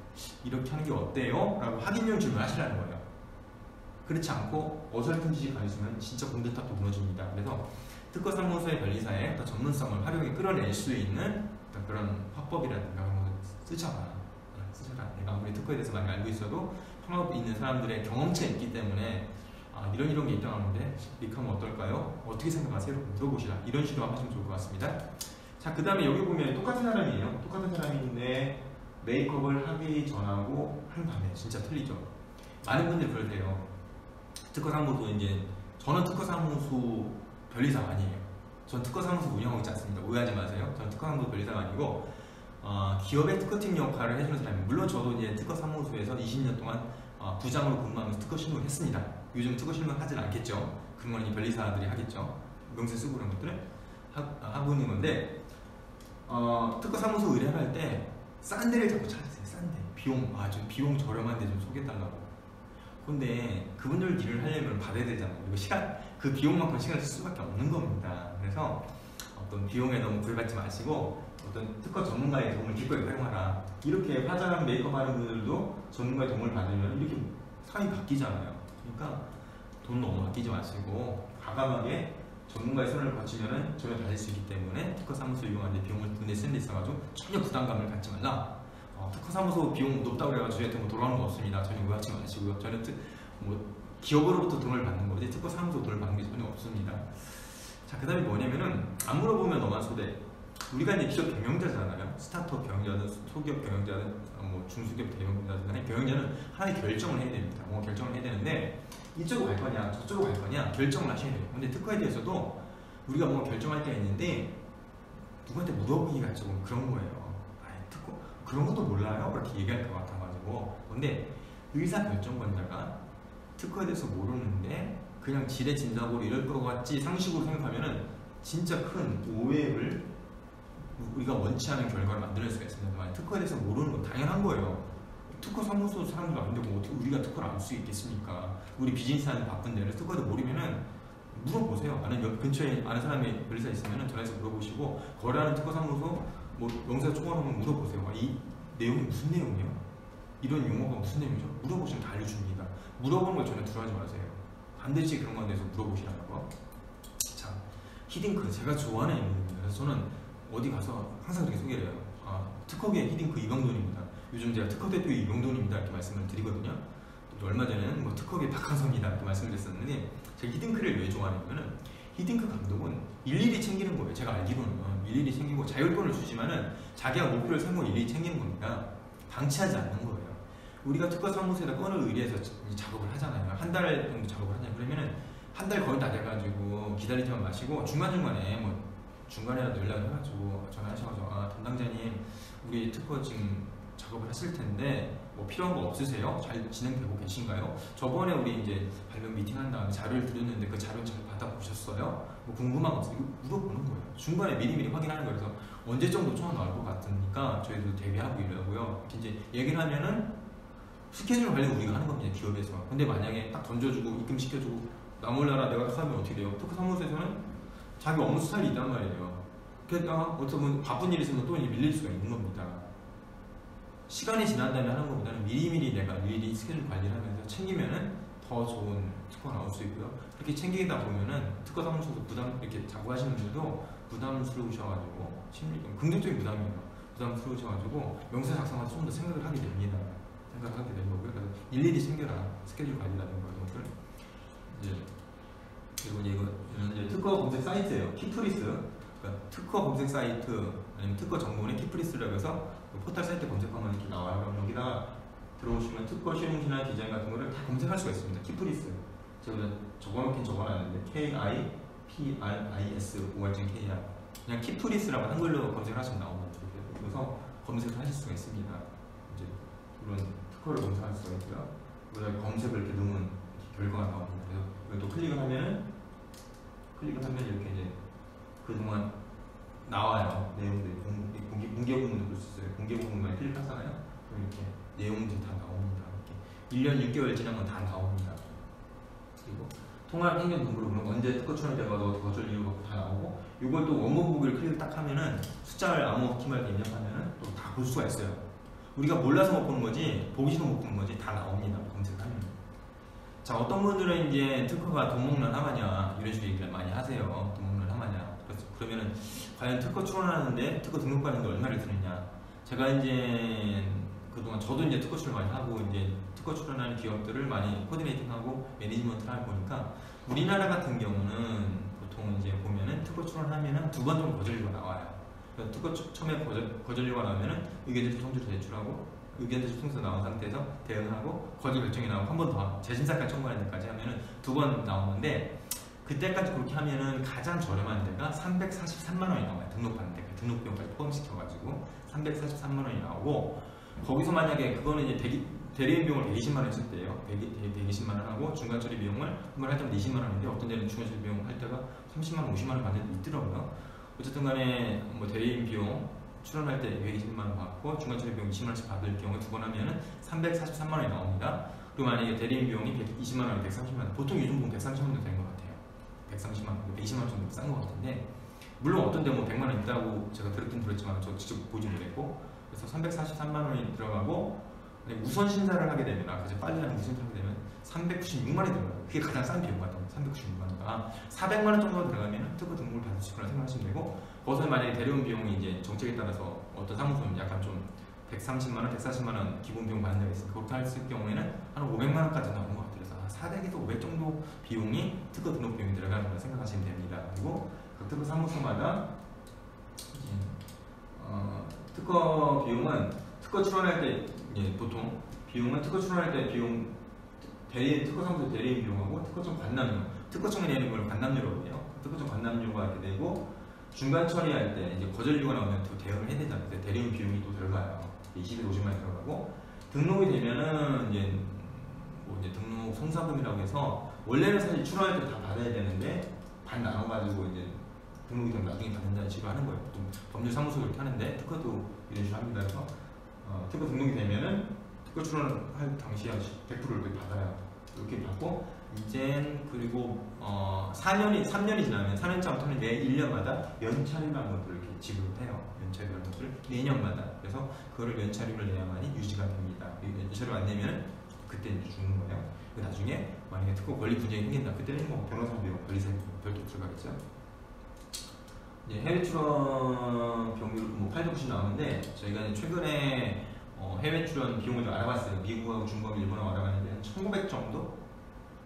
이렇게 하는 게 어때요? 라고 확인용 질문을 하시라는 거예요. 그렇지 않고 어설픈 지식 가르치면 진짜 공대탑도 무너집니다. 그래서 특허 사무소의 변리사의 어떤 전문성을 활용해 끌어낼 수 있는 어떤 그런 화법이라든가 그런 거 쓰셔라. 내가 아무리 특허에 대해서 많이 알고 있어도 통합 있는 사람들의 경험치가 있기 때문에 이런 게 있다고 하는데 이렇게 하면 어떨까요? 어떻게 생각하세요? 물어보시라. 이런 식으로 하시면 좋을 것 같습니다. 자, 그 다음에 여기 보면 똑같은 사람이에요. 똑같은 사람인데 메이크업을 하기 전하고 한 밤에 진짜 틀리죠. 많은 분들이 그러세요. 특허사무소 이제 저는 특허사무소 변리사가 아니에요. 전 특허사무소 운영하고 있지 않습니다. 오해하지 마세요. 저는 특허사무소 변리사가 아니고 기업의 특허팀 역할을 해주는 사람이에요. 물론 저도 이제 특허사무소에서 20년 동안 부장으로 근무하면서 특허 실무를 했습니다. 요즘 특허 실무는 하진 않겠죠. 그런 건 이 변리사들이 하겠죠. 명세 쓰고 그런 것들을 하고 있는 건데 특허사무소 의뢰할 때 싼 데를 자꾸 찾으세요. 싼 데. 좀 비용 저렴한 데 좀 소개해달라고. 근데 그분들 일을 하려면 받아야 되잖아요. 그리고 그 비용만큼 시간을 쓸 수밖에 없는 겁니다. 그래서 어떤 비용에 너무 구애받지 마시고 어떤 특허 전문가의 도움을 기꺼이 활용하라. 이렇게 화장한 메이크업 하는 분들도 전문가의 도움을 받으면 이렇게 사람이 바뀌잖아요. 그러니까 돈 너무 아끼지 마시고 과감하게 전문가의 손을 거치면 전혀 받을 수 있기 때문에 특허사무소 이용하는데 비용을 분에 쓰는 데 있어가지고 전혀 부담감을 갖지 말라. 특허사무소 비용 높다고 그래가지고 저희한테 뭐 돌아오는 거 없습니다. 전혀 오해하지 마시고요. 저는 기업으로부터 돈을 받는 거지 특허사무소 돈을 받는 게 전혀 없습니다. 자, 그 다음에 뭐냐면은 안 물어보면 너만 소대. 우리가 이제 기업 경영자잖아요. 스타트업 경영자든 소기업 경영자든 중소기업 경영자든 간에 경영자는 하나의 결정을 해야 됩니다. 뭔가 결정을 해야 되는데 이쪽으로 갈 거냐 저쪽으로 갈 거냐 결정을 하셔야 돼요. 근데 특허에 대해서도 우리가 뭔가 결정할 때가 있는데 누구한테 물어보기가 조금 그런 거예요. 특허 그런 것도 몰라요? 그렇게 얘기할 것 같아가지고. 근데 의사결정권자가 특허에 대해서 모르는데 그냥 지레짐작으로 이럴 것 같지 상식으로 생각하면은 진짜 큰 오해를 우리가 원치 않은 결과를 만들 수가 있습니다. 특허에 대해서 모르는 건 당연한 거예요. 특허 사무소 사람들 아닌데 뭐 어떻게 우리가 특허를 알 수 있겠습니까? 우리 비즈니스 하는 바쁜데 그래서 특허도 모르면은 물어보세요. 근처에 아는 사람이 변리사 있으면은 전화해서 물어보시고 거래하는 특허 사무소 명세가 초과하면 물어보세요. 이 내용이 무슨 내용이에요? 이런 용어가 무슨 내용이죠? 물어보시면 다 알려줍니다. 물어보는 걸 전혀 두려워하지 마세요. 반드시 그런 거에 대해서 물어보시라는 거. 자, 히딩크 제가 좋아하는 인물입니다. 그래서 저는 어디 가서 항상 그렇게 소개를 해요. 특허계의 히딩크 이병돈입니다. 요즘 제가 특허 대표 이병돈입니다 이렇게 말씀을 드리거든요. 또 얼마 전에는 특허계 박한성이다 이렇게 말씀을 드렸었는데 제가 히딩크를 왜 좋아하냐면은 히딩크 감독은 일일이 챙기는 거예요. 제가 알기로는 일일이 챙기고 자율권을 주지만은 자기가 목표를 세우고 일일이 챙기는 겁니다. 방치하지 않는 거예요. 우리가 특허 사무소에다 건을 의뢰해서 작업을 하잖아요. 한 달 정도 작업을 하냐 그러면은 한 달 거의 다 돼가지고 기다리지만 마시고 중간중간에 중간에라도 연락을 해가지고 전화하셔가지고 담당자님 우리 특허 지금 작업을 했을 텐데 필요한 거 없으세요? 잘 진행되고 계신가요? 저번에 우리 이제 발명 미팅한 다음에 자료를 드렸는데 그 자료 잘 받아보셨어요? 궁금한 거 없어요? 물어보는 거예요. 중간에 미리미리 확인하는 거예요. 그래서 언제 정도 초안 나올 것 같으니까 저희도 대비하고 이러고요. 이제 얘기를 하면은 스케줄 관리 우리가 하는 겁니다. 기업에서. 근데 만약에 딱 던져주고 입금시켜주고 나 몰라라 내가 하면 어떻게 돼요? 특허 사무소에서는 자기 업무 스타일이 있단 말이에요. 그러니까 어떻게 보면 바쁜 일이 있으면 또 밀릴 수가 있는 겁니다. 시간이 지난 다음에 하는 것보다는 미리미리 내가 미리 스케줄 관리를 하면서 챙기면은 더 좋은 특허가 나올 수 있고요. 그렇게 챙기다 보면은 특허 사무소도 이렇게 자꾸 하시는 분들도 부담스러우셔가지고 긍정적인 부담이에요. 부담스러우셔가지고 명세 작성할 때 좀 더 생각을 하게 됩니다. 생각하게 되는 거고요. 그래서 일일이 챙겨라. 스케줄 관리라든가 이런 것들. 그리고 이거는 이제 특허 검색 사이트예요. 키프리스. 그러니까 특허 검색 사이트 아니면 특허 정보원의 키프리스라고 해서 포털 사이트 검색하면 이렇게 나와요. 그럼 여기다가 들어오시면 특허 실무지나 디자인 같은 거를 다 검색할 수가 있습니다. 키프리스. 제가 적어놓긴 적어놨는데 KIPRIS 5월증KR 그냥 키프리스라고 한글로 검색하시면 나옵니다. 그래서 검색을 하실 수가 있습니다. 이제 이런 특허를 검색할 수가 있고요. 그다음에 검색을 이렇게 넣으면 결과가 나옵니다. 그래서 이것도 클릭을 하면 이렇게 이제 그동안 나와요. 내용들이 공개 부분도 볼 수 있어요. 공개 부분만 클릭하잖아요. 그럼 이렇게 내용들이 다 나옵니다. 이렇게 1년 6개월 지나면 다 나옵니다. 그리고 통합 행정 등록을 보면 언제 특허 출원되가 어쩔 이유가 다 나오고 이걸 또 원본 보기를 클릭 딱 하면은 숫자를 아무 키말로 입력하면은 또 다 볼 수가 있어요. 우리가 몰라서 못 보는 거지 보기 싫어 못 보는 거지 다 나옵니다. 검색하면. 자, 어떤 분들은 이제 특허가 돈 먹는 하마냐 이런 식으로 얘기를 많이 하세요. 돈 먹는 하마냐 그러면은 과연 특허 출원하는데 특허 등록하는데 얼마를 드느냐? 제가 이제 그동안 저도 이제 특허 출원 많이 하고 이제 특허 출원하는 기업들을 많이 코디네이팅하고 매니지먼트를 하고 보니까 우리나라 같은 경우는 보통 이제 보면은 특허 출원하면은 2번 정도 거절료가 나와요. 그래서 특허 처음에 거절료가 나오면은 의견제출 통지를 제출하고 의견제출 통지가 나온 상태에서 대응하고 거절 결정이 나오고 한 번 더 재심사까지 청구하는 데까지 하면은 2번 나오는데 그때까지 그렇게 하면은 가장 저렴한 데가 343만 원이 나와요. 등록하는 데 등록 비용까지 포함시켜가지고 343만 원이 나오고 거기서 만약에 그거는 이제 대리인 비용을 120만 원 했을 때예요. 120만 원 하고 중간 처리 비용을 한번 할 때마다 20만 원인데 어떤 데는 중간 처리 비용 할 때가 30만 원, 50만 원 받는 데 있더라고요. 어쨌든 간에 뭐 대리인 비용 출원할 때 120만 원 받고 중간 처리 비용 20만 원씩 받을 경우에 2번 하면은 343만 원이 나옵니다. 그리고 만약에 대리인 비용이 120만 원, 130만 원, 보통 요즘 보면 130만 원 된 것 같아요. 130만 원, 120만 원 정도 싼 것 같은데 물론 어떤 데 뭐 100만 원 있다고 제가 들었긴 들었지만 저 직접 보지 못했고 그래서 343만 원이 들어가고 우선 심사를 하게 되면 그래서 빨리 하는 우선 심사를 하게 되면 396만 원이 들어가요. 그게 가장 싼 비용 같아요. 396만 원. 400만 원 정도 들어가면 특허 등록을 받을 수 있구나 생각하시면 되고 거기서 만약에 대리운 비용이 이제 정책에 따라서 어떤 사무소는 약간 좀 130만 원, 140만 원 기본 비용 받는 데가 있으니까 그렇게 했을 경우에는 한 500만 원까지 나오는 것 같아요. 그래서 400에서 500 정도 비용이 특허 등록 비용이 들어가는 걸 생각하시면 됩니다. 그리고 각 특허 사무소마다 특허 비용은 특허 출원할 때 보통 비용은 특허 출원할 때 비용 특허 사무소 대리인 비용하고 특허청 관람료, 특허청에 내는 걸 관람료로 해요. 특허청 관람료가 이렇게 되고 중간 처리할 때 이제 거절료가 나오면 또 대응을 해야 되잖아요. 대리인 비용이 또 들어가요. 20에서 50만 원 들어가고 등록이 되면은 이제 등록 성사금이라고 해서 원래는 사실 출원할 때 다 받아야 되는데 반 나눠가지고 이제 등록이 되면 나중에 받는다는 식으로 하는 거예요. 보통 법률 사무소 그렇게 하는데 특허도 이런 식으로 합니다. 그래서 특허 등록이 되면은 특허 출원할 당시에 100%를 이렇게 받아요. 이렇게 받고 이젠 그리고 3년이 지나면 4년차부터는 매 1년마다 연차료라는 것들을 이렇게 지급을 해요. 연차료라는 것들을 매년마다. 그래서 그거를 연차료를 내야만이 유지가 됩니다. 연차료 안 내면 그때 이제 죽는 거예요. 나중에 만약에 특허 권리 분쟁이 생긴다. 그때는 뭐 변호사 비용, 권리세 별도 들어가겠죠. 해외 출원 경률 뭐 890 나오는데 저희가 최근에 해외 출원 비용을 좀 알아봤어요. 미국하고 중국하고 일본하고 알아봤는데 한 1,500 정도?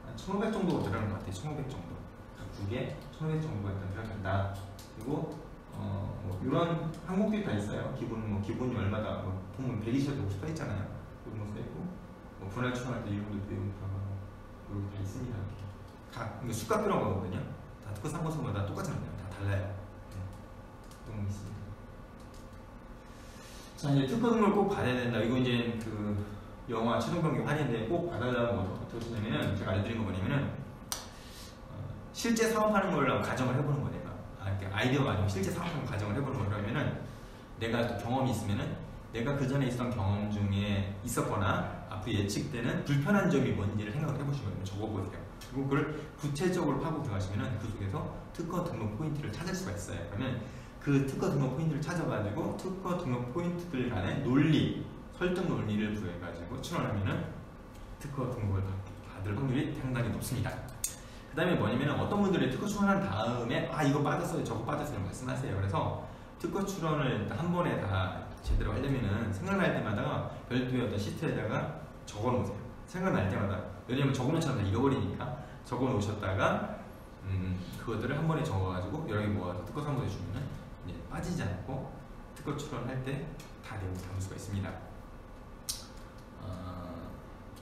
한 1,500 정도 들어가는 것 같아요. 1,500 정도. 각국에 1,500 정도가 일단 들어간다. 그리고 뭐 이런 항목들이 다 있어요. 기본이 얼마다 보면 120에도 써 있잖아요. 그런 거 써 있고 뭐 분할 출원할 때 이런 것도 비용 들어가고 이렇게 다 있습니다. 각 수가표라고 하거든요. 다 특허 사무소마다 똑같잖아요. 다 달라요. 있습니다. 자, 이제 특허 등록을 꼭 받아야 된다. 이거 이제 그 영화 최종 변경 할인데 꼭 받아달라고 어떻게 하시냐면은 제가 알려드린 거 뭐냐면은 실제 사업하는 걸 가정을 해보는 거예요. 내가 아이디어가 아니고 실제 사업하는 가정을 해보는 거 그러면은 내가 또 경험이 있으면은 내가 그 전에 있었던 경험 중에 있었거나 앞으로 예측되는 불편한 점이 뭔지를 생각을 해보시면 적어보세요. 그리고 그걸 구체적으로 파고 들어가시면은 그 속에서 특허 등록 포인트를 찾을 수가 있어요. 그러면 그 특허 등록 포인트를 찾아가지고 특허 등록 포인트들 간의 논리, 설득 논리를 부여해가지고 출원하면은 특허 등록을 받을 확률이 상당히 높습니다. 그 다음에 뭐냐면 어떤 분들이 특허 출원한 다음에 이거 빠졌어요, 저거 빠졌어요 말씀하세요. 그래서 특허 출원을 한 번에 다 제대로 하려면은 생각날 때마다 별도의 어떤 시트에다가 적어 놓으세요. 생각날 때마다. 왜냐면 적으면 잘 다 잃어버리니까 적어 놓으셨다가 그것들을 한 번에 적어가지고 여러 개 모아서 특허 사무소에 주면은 빠지지 않고 특허 출원할 때 다 내고 담을 수가 있습니다.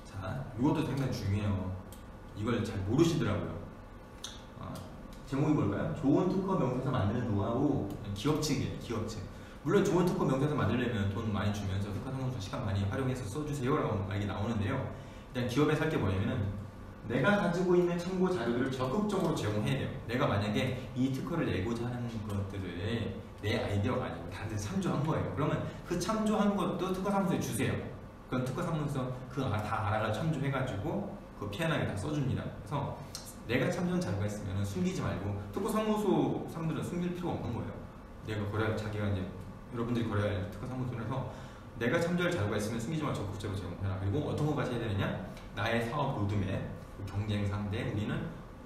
자, 이것도 상당히 중요해요. 이걸 잘 모르시더라고요. 제목이 뭘까요? 좋은 특허 명세서 만드는 노하우. 기업 측이에요. 기업 측. 물론 좋은 특허 명세서 만들려면 돈 많이 주면서 특허 사무소 시간 많이 활용해서 써주세요 라고 말이 나오는데요. 일단 기업에서 할 게 뭐냐면은 내가 가지고 있는 참고 자료들을 적극적으로 제공해야 돼요. 내가 만약에 이 특허를 내고자 하는 것들을 내 아이디어가 아니고 다른 데 참조한 거예요. 그러면 그 참조한 것도 특허 사무소에 주세요. 그럼 특허 사무소에서 그거 다 알아가 참조해가지고 그거 피안하게 다 써줍니다. 그래서 내가 참조한 자료가 있으면 숨기지 말고 특허 사무소 사람들은 숨길 필요가 없는 거예요. 내가 자기가 이제 여러분들이 거래할 특허 사무소에서 내가 참조할 자료가 있으면 숨기지 말고 적극적으로 제공해라. 그리고 어떤 것까지 해야 되느냐? 나의 사업 로드맵, 경쟁 상대,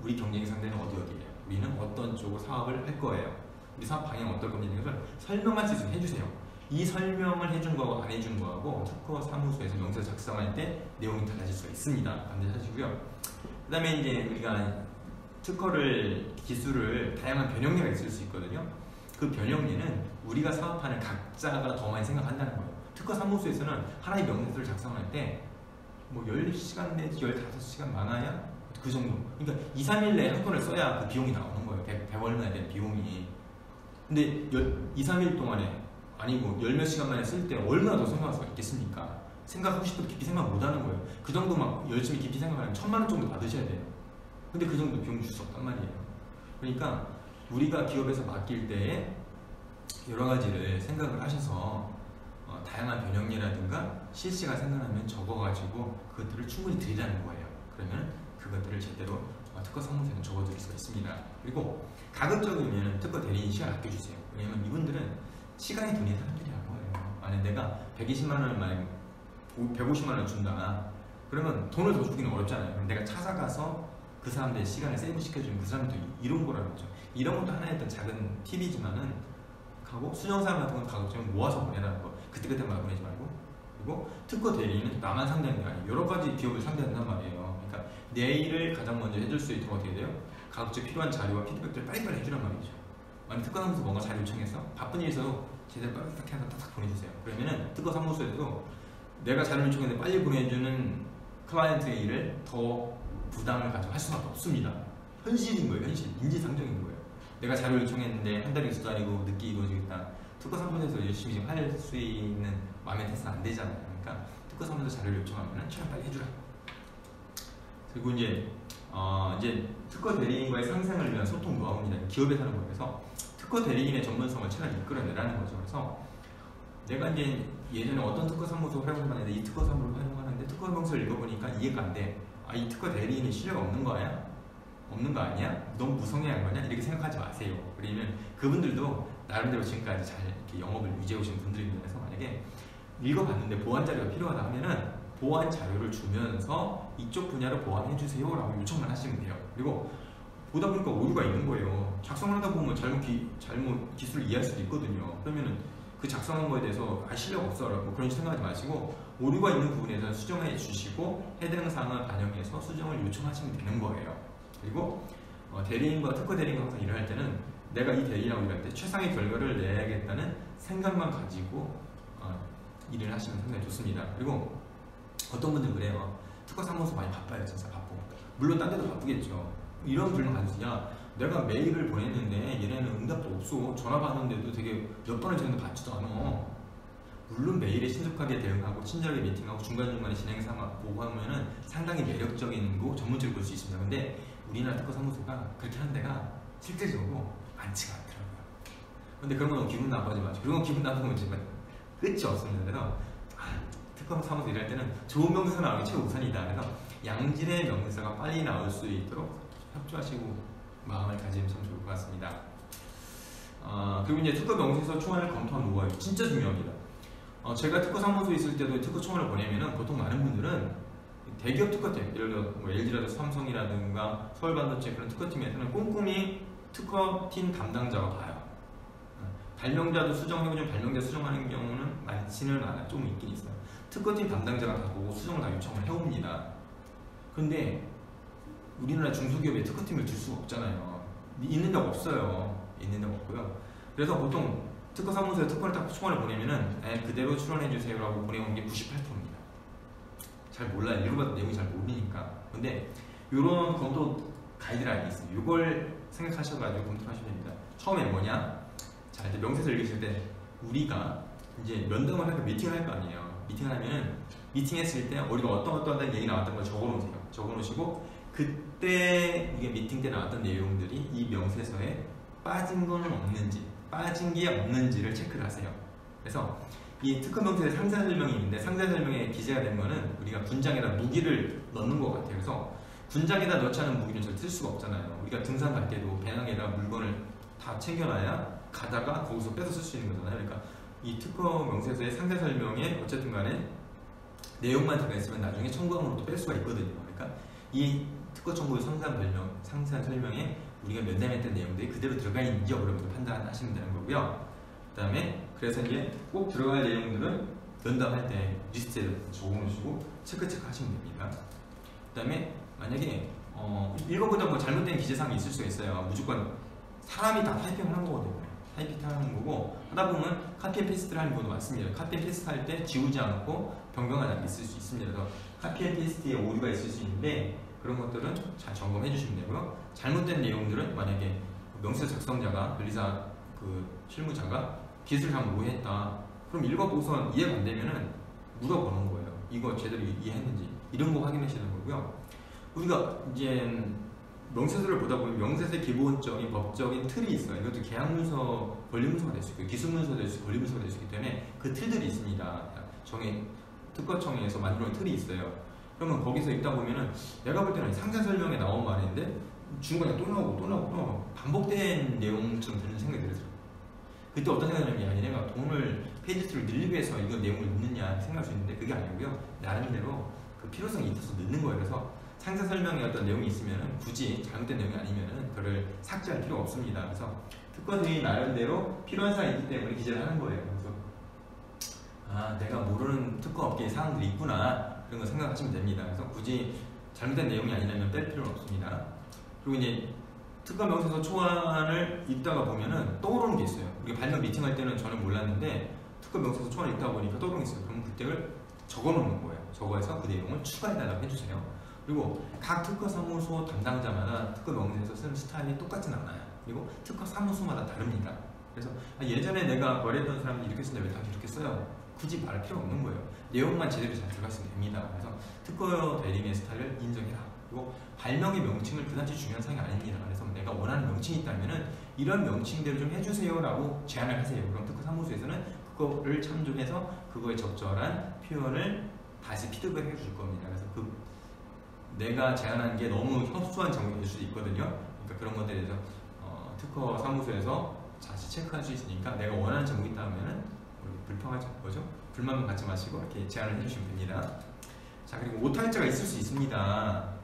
우리 경쟁 상대는 어디예요? 우리는 어떤 쪽으로 사업을 할 거예요. 우리 사업 방향 어떨 겁니다. 이것을 설명할 수 있으면 해주세요. 이 설명을 해준 거하고 안 해준 거하고 특허 사무소에서 명세서 작성할 때 내용이 달라질 수가 있습니다. 반드시 하시고요. 그 다음에 이제 우리가 특허를 기술을 다양한 변형례가 있을 수 있거든요. 그 변형례는 우리가 사업하는 각자가 더 많이 생각한다는 거예요. 특허 사무소에서는 하나의 명세서를 작성할 때 뭐 10시간 내지 15시간 많아야 그 정도. 그러니까 2, 3일 내에 한 건을 써야 그 비용이 나오는 거예요. 100 얼마에 대한 비용이. 근데 2, 3일 동안에 아니고 10몇 시간 만에 쓸 때 얼마나 더 생각할 수가 있겠습니까? 생각하고 싶어도 깊이 생각 못 하는 거예요. 그 정도 막 열심히 깊이 생각하면 1000만 원 정도 받으셔야 돼요. 근데 그 정도 비용 줄 수 없단 말이에요. 그러니까 우리가 기업에서 맡길 때에 여러 가지를 생각을 하셔서 다양한 변형례라든가 실시간 생각하면 적어가지고 그것들을 충분히 드리라는 거예요. 그러면 그것들을 제대로 특허 사무소에는 적어드릴 수가 있습니다. 그리고 가급적이면 특허 대리인 시간 아껴주세요. 왜냐면 이분들은 시간이 돈인 사람들이란 거예요. 아니 내가 120만 원을 만약 150만 원을 준다. 그러면 돈을 더 주기는 어렵잖아요. 그럼 내가 찾아가서 그 사람들의 시간을 세이브 시켜주면 그 사람도 이런 거라는 거죠. 이런 것도 하나의 어떤 작은 팁이지만은 하고 수정사항 같은 건 가급적이면 모아서 보내라는 거. 그때만 보내지 말고. 그리고 특허 대리인은 나만 상대하는 게 아니에요. 여러 가지 기업을 상대한단 말이에요. 그러니까 내 일을 가장 먼저 해줄 수 있도록 어떻게 돼요? 가급적 필요한 자료와 피드백들을 빨리빨리 해주란 말이죠. 만약 특허 사무소 뭔가 자료 요청해서 바쁜 일 있어도 제대로 빨리 해서 딱딱 보내주세요. 그러면은 특허 사무소에도 내가 자료 요청했는데 빨리 보내주는 클라이언트의 일을 더 부담을 가지고 할 수밖에 없습니다. 현실인 거예요. 현실. 인지상정인 거예요. 내가 자료 요청했는데 한 달이 두 달이고 늦게 이루어지겠다. 특허 사무소에서 열심히 지금 할 수 있는 마음의 테스트는 안 되잖아요. 그러니까 특허 사무소 자료를 요청하면 최대한 빨리 해주라. 그리고 이제 특허 대리인과의 상생을 위한 소통 노하우입니다. 기업에 사는 거에서 특허 대리인의 전문성을 최대한 이끌어내라는 거죠. 그래서 내가 이제 예전에 어떤 특허 사무소 활용을 하는데 이 특허 사무소를 활용하는데 특허 명세서를 읽어보니까 이해가 안 돼. 아, 이 특허 대리인이 실력 없는 거야? 없는 거 아니야? 너무 무성의한 거냐? 이렇게 생각하지 마세요. 왜냐면 그분들도 나름대로 지금까지 잘 이렇게 영업을 유지해 오신 분들입니다. 그래서 만약에 읽어봤는데 보완 자료가 필요하다 하면은 보완 자료를 주면서 이쪽 분야를 보완해 주세요 라고 요청만 하시면 돼요. 그리고 보다 보니까 오류가 있는 거예요. 작성을 하다 보면 잘못 기술을 이해할 수도 있거든요. 그러면은 그 작성한 거에 대해서 실력 없어 라고 그런 생각하지 마시고 오류가 있는 부분에서 수정해 주시고 해당 사항을 반영해서 수정을 요청하시면 되는 거예요. 그리고 대리인과 특허 대리인과 항상 일을 할 때는 내가 이 대리인하고 일할 때 최상의 결과를 내야겠다는 생각만 가지고 일을 하시면 상당히 좋습니다. 그리고 어떤 분들은 그래요. 특허 사무소 많이 바빠요. 진짜 바쁘. 물론 딴 데도 바쁘겠죠. 이런 분을 가지냐 내가 메일을 보냈는데 얘네는 응답도 없어. 전화 받는데도 되게 몇 번을 전화도 받지도 않아. 물론 메일에 신속하게 대응하고 친절하게 미팅하고 중간중간에 진행 상황 보고하면은 상당히 매력적인 거 전문적으로 볼 수 있습니다. 근데 우리나라 특허 사무소가 그렇게 하는 데가 실제적으로 많지가 않더라고요. 근데 그런 건 기분 나빠하지 마시고 그런 건 기분 나쁘면 끝이 없습니다. 그래서 특허 사무소 일할 때는 좋은 명세서 나오는 게 최우선이다. 그래서 양질의 명세서가 빨리 나올 수 있도록 협조하시고 마음을 가지면 참 좋을 것 같습니다. 그리고 이제 특허 명세서 초안을 검토한 노하우 진짜 중요합니다. 제가 특허 사무소에 있을 때도 특허 초안을 보내면은 보통 많은 분들은 대기업 특허팀, 예를 들어 뭐 LG라든가 삼성이라든가 서울반도체 그런 특허팀에서는 꼼꼼히 특허팀 담당자가 봐요. 발명자도 수정해보면 발명자 수정하는 경우는 많지는 않아요. 좀 있긴 있어요. 특허팀 담당자가 다 보고 수정을 다 요청을 해옵니다. 근데 우리나라 중소기업에 특허팀을 줄 수가 없잖아요. 있는 데가 없어요. 있는 데가 없고요. 그래서 보통 특허 사무소에 특허를 딱 초안을 보내면은 그대로 출원해주세요 라고 보내온 게 98%입니다. 잘 몰라요. 읽어봐도 내용이 잘 모르니까. 근데 이런 검토 가이드라인이 있어요. 이걸 생각하셔가지고 검토하시면 됩니다. 처음에 뭐냐? 자, 이제 명세서를 읽으실 때 우리가 이제 면담을 할까 미팅을 할 거 아니에요. 미팅을 하면은 미팅했을 때 우리가 어떤 얘기 나왔던 걸 적어놓으세요. 적어놓으시고 그때 이게 미팅 때 나왔던 내용들이 이 명세서에 빠진 거는 없는지 빠진 게 없는지를 체크를 하세요. 그래서 이 특허 명세서에 상세 설명이 있는데 상세 설명에 기재가 된 거는 우리가 군장에다 무기를 넣는 것 같아요. 그래서 군장에다 넣지 않은 무기는 잘 쓸 수가 없잖아요. 우리가 등산 갈 때도 배낭에다 물건을 다 챙겨놔야 가다가 거기서 뺏어 쓸 수 있는 거잖아요. 그러니까 이 특허 명세서의 상세 설명에 어쨌든 간에 내용만 들어있으면 나중에 청구함으로도 뺄 수가 있거든요. 그러니까 이 특허 청구의 상세한 설명에 우리가 면담했던 내용들이 그대로 들어가 있는지 여러분들 판단하시면 되는 거고요. 그 다음에 그래서 이제 꼭 들어갈 내용들은 면담할 때 리스트에 적어놓으시고 체크 하시면 됩니다. 그 다음에 만약에 읽어보다 뭐 잘못된 기재사항이 있을 수가 있어요. 무조건 사람이 다 타이핑을 한 거거든요. 타이핑하는 거고 하다 보면 카피 앤 페이스트를 하는 경우도 많습니다. 카피 앤 페이스트 할 때 지우지 않고 변경하지 않게 쓸 수 있습니다. 그래서 카피 앤 페이스트에 오류가 있을 수 있는데 그런 것들은 잘 점검해 주시면 되고요. 잘못된 내용들은 만약에 명세 작성자가 변리사 그 실무자가 기술을 잘못 오해했다. 그럼 읽어보고선 이해가 안 되면은 물어보는 거예요. 이거 제대로 이해했는지 이런 거 확인하시는 거고요. 우리가 이제 명세서를 보다 보면 명세서의 기본적인 법적인 틀이 있어요. 이것도 계약문서, 권리문서가 될 수 있고 기술문서가 될 수 있고 권리문서가 될 수 있기 때문에 그 틀들이 있습니다. 특허청에서 만들어놓은 틀이 있어요. 그러면 거기서 읽다 보면은 내가 볼 때는 상세 설명에 나온 말인데 중간에 또 나오고 반복된 내용처럼 드는 생각이 들어요. 그때 어떤 생각이 들냐면 얘네가 돈을 페이지 수를 늘리기 위해서 이거 내용을 넣느냐 생각할 수 있는데 그게 아니고요. 나름대로 그 필요성이 있어서 넣는 거예요. 그래서 상세 설명에 어떤 내용이 있으면 굳이 잘못된 내용이 아니면 그걸 삭제할 필요가 없습니다. 그래서 특허들이 나름대로 필요한 사항이 있기 때문에 기재를 하는 거예요. 그래서 내가 모르는 특허 업계의 사항들이 있구나 이런 거 생각하시면 됩니다. 그래서 굳이 잘못된 내용이 아니라면 뺄 필요는 없습니다. 그리고 이제 특허 명세서 초안을 읽다가 보면은 떠오르는 게 있어요. 우리가 발명 미팅할 때는 저는 몰랐는데 특허 명세서 초안을 읽다 보니까 떠오르는 게 있어요. 그럼 그때를 적어 놓는 거예요. 적어서 그 내용을 추가해달라고 해주세요. 그리고 각 특허 사무소 담당자마다 특허 명세서 쓰는 스타일이 똑같진 않아요. 그리고 특허 사무소마다 다릅니다. 그래서 예전에 내가 거래했던 사람이 이렇게 쓰는데 왜 다 이렇게 써요? 굳이 말할 필요 없는 거예요. 내용만 제대로 잘 들어갔으면 됩니다. 그래서 특허 대리인의 스타일을 인정해라. 그리고 발명의 명칭을 그다지 중요한 사항이 아닙니다. 그래서 내가 원하는 명칭이 있다면은 이런 명칭대로 좀 해주세요라고 제안을 하세요. 그럼 특허 사무소에서는 그거를 참조해서 그거에 적절한 표현을 다시 피드백해 줄 겁니다. 그래서 내가 제안한 게 너무 협소한 제목이 될 수도 있거든요. 그러니까 그런 것들에 대해서 특허 사무소에서 다시 체크할 수 있으니까 내가 원하는 제목이 있다면은 불평하지 거죠. 불만만 갖지 마시고 이렇게 제안을 해주시면 됩니다. 자, 그리고 오탈자가 있을 수 있습니다.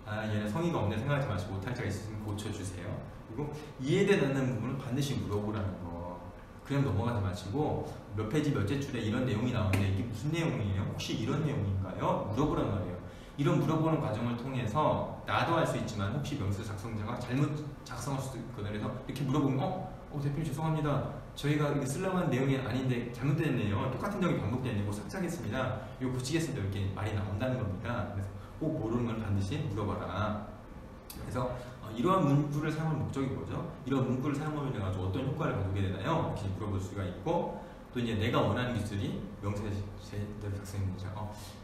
얘는 성의가 없네 생각하지 마시고 오탈자가 있으면 고쳐주세요. 그리고 이해되지 않는 부분은 반드시 물어보라는 거. 그냥 넘어가지 마시고 몇 페이지 몇째 줄에 이런 내용이 나오는데 이게 무슨 내용이에요? 혹시 이런 내용인가요? 물어보란 말이에요. 이런 물어보는 과정을 통해서 나도 알 수 있지만 혹시 명세 작성자가 잘못 작성할 수도 있거든요. 그래서 이렇게 물어보면 대표님 죄송합니다. 저희가 이렇게 쓰려고 한 내용이 아닌데 잘못됐네요. 똑같은 내용이 반복되네요. 삭제하겠습니다. 이거 고치겠습니다. 이렇게 말이 나온다는 겁니다. 그래서 꼭 모르는 걸 반드시 물어봐라. 그래서 이러한 문구를 사용할 목적이 뭐죠? 이런 문구를 사용하면 어떤 효과를 가져오게 되나요? 이렇게 물어볼 수가 있고 또 이제 내가 원하는 기술이 명세대로 작성입니다.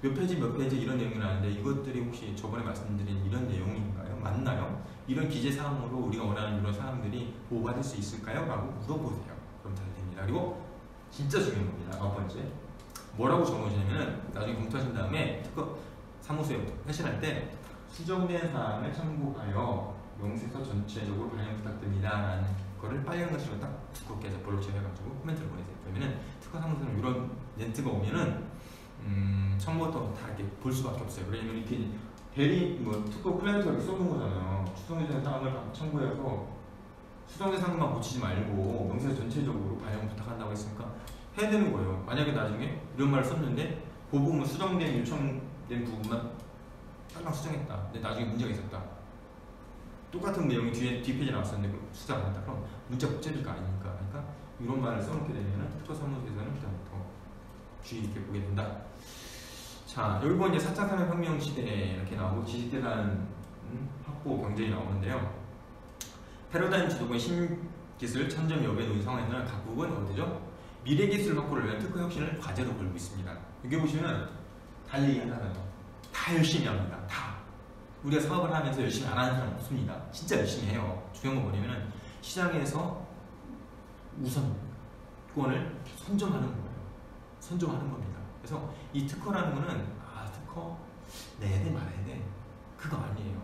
몇 페이지 이런 내용이 나왔는데 이것들이 혹시 저번에 말씀드린 이런 내용인가요? 맞나요? 이런 기재사항으로 우리가 원하는 이런 사항들이 보호받을 수 있을까요? 라고 물어보세요. 그럼 잘 됩니다. 그리고 진짜 중요한 겁니다. 9번째 뭐라고 적어주냐면 나중에 검토하신 다음에 특허 사무소에 회신할 때 수정된 사항을 참고하여 명세서 전체적으로 반영 부탁드립니다 라는 거를 빨간 글씨로 딱 두껍게 해서 볼록처럼 해가지고 코멘트를 보내세요. 그러면은 특허 사무소는 이런 멘트가 오면은 처음부터 다 이렇게 볼 수밖에 없어요. 왜냐면 이렇게 특허 클라이언트가 이렇게 쏘는 거잖아요. 수정된 사항을 참고해서 수정된 사항만 고치지 말고 명세서 전체적으로 반영 부탁한다고 했으니까 해야 되는 거예요. 만약에 나중에 이런 말을 썼는데 그 부분 수정된 요청된 부분만 딸랑 수정했다. 근데 나중에 문제가 있었다. 똑같은 내용이 뒷페이지에 나왔었는데 수정 안 했다. 그럼 문자 복제될 거 아닙니까? 그러니까 이런 말을 써놓게 되면 특허 사무소에서는 그다음부터 주의 깊게 보게 된다. 자, 여기 보면 이제 4차 산업혁명 시대에 이렇게 나오고 지식재산 확보 경쟁이 나오는데요. 패러다임 주도권 신기술 참전 여부에 놓인 상황에서는 각국은 어디죠? 미래 기술 확보를 위한 특허 혁신을 과제로 걸고 있습니다. 여기 보시면 달리 하잖아요. 다 열심히 합니다. 다. 우리가 사업을 하면서 열심히 안 하는 사람 없습니다. 진짜 열심히 해요. 중요한 건 뭐냐면 시장에서 우선권을 선점하는 거예요. 선점하는 겁니다. 그래서 이 특허라는 거는 특허 내야 돼 말아야 돼 그거 아니에요.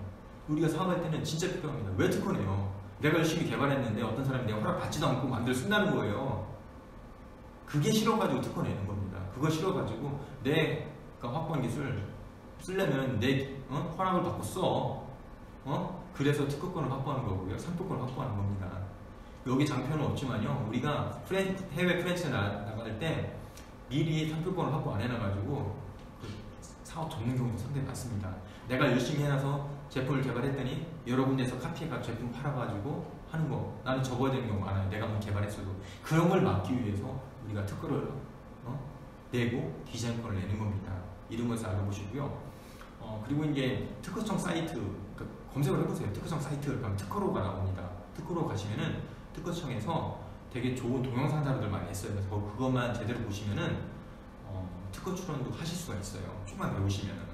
우리가 사업할 때는 진짜 필요합니다. 왜 특허내요? 내가 열심히 개발했는데 어떤 사람이 내가 허락 받지도 않고 만들어 쓴다는 거예요. 그게 싫어가지고 특허내는 겁니다. 그거 싫어가지고 내가 확보한 기술 쓰려면 내 허락을 받고 써. 그래서 특허권을 확보하는 거고요. 상표권을 확보하는 겁니다. 여기 장표는 없지만요. 우리가 해외 프랜차이즈 나갈 때 미리 상표권을 확보 안 해놔가지고 그 사업 접는 경우도 상당히 많습니다. 내가 열심히 해놔서 제품을 개발했더니 여러 군데에서 카피해가 제품 팔아가지고 하는 거, 나는 접어야 되는 경우 많아요. 내가 뭐 개발했어도. 그런 걸 막기 위해서 우리가 특허를 내고 디자인권을 내는 겁니다. 이런 것을 알아보시고요. 그리고 이제 특허청 사이트 검색을 해보세요. 특허청 사이트를 가면 특허로가 나옵니다. 특허로 가시면은 특허청에서 되게 좋은 동영상 자료들 많이 했어요. 그래서 그것만 제대로 보시면은 특허 출원도 하실 수가 있어요. 조금만 배우시면은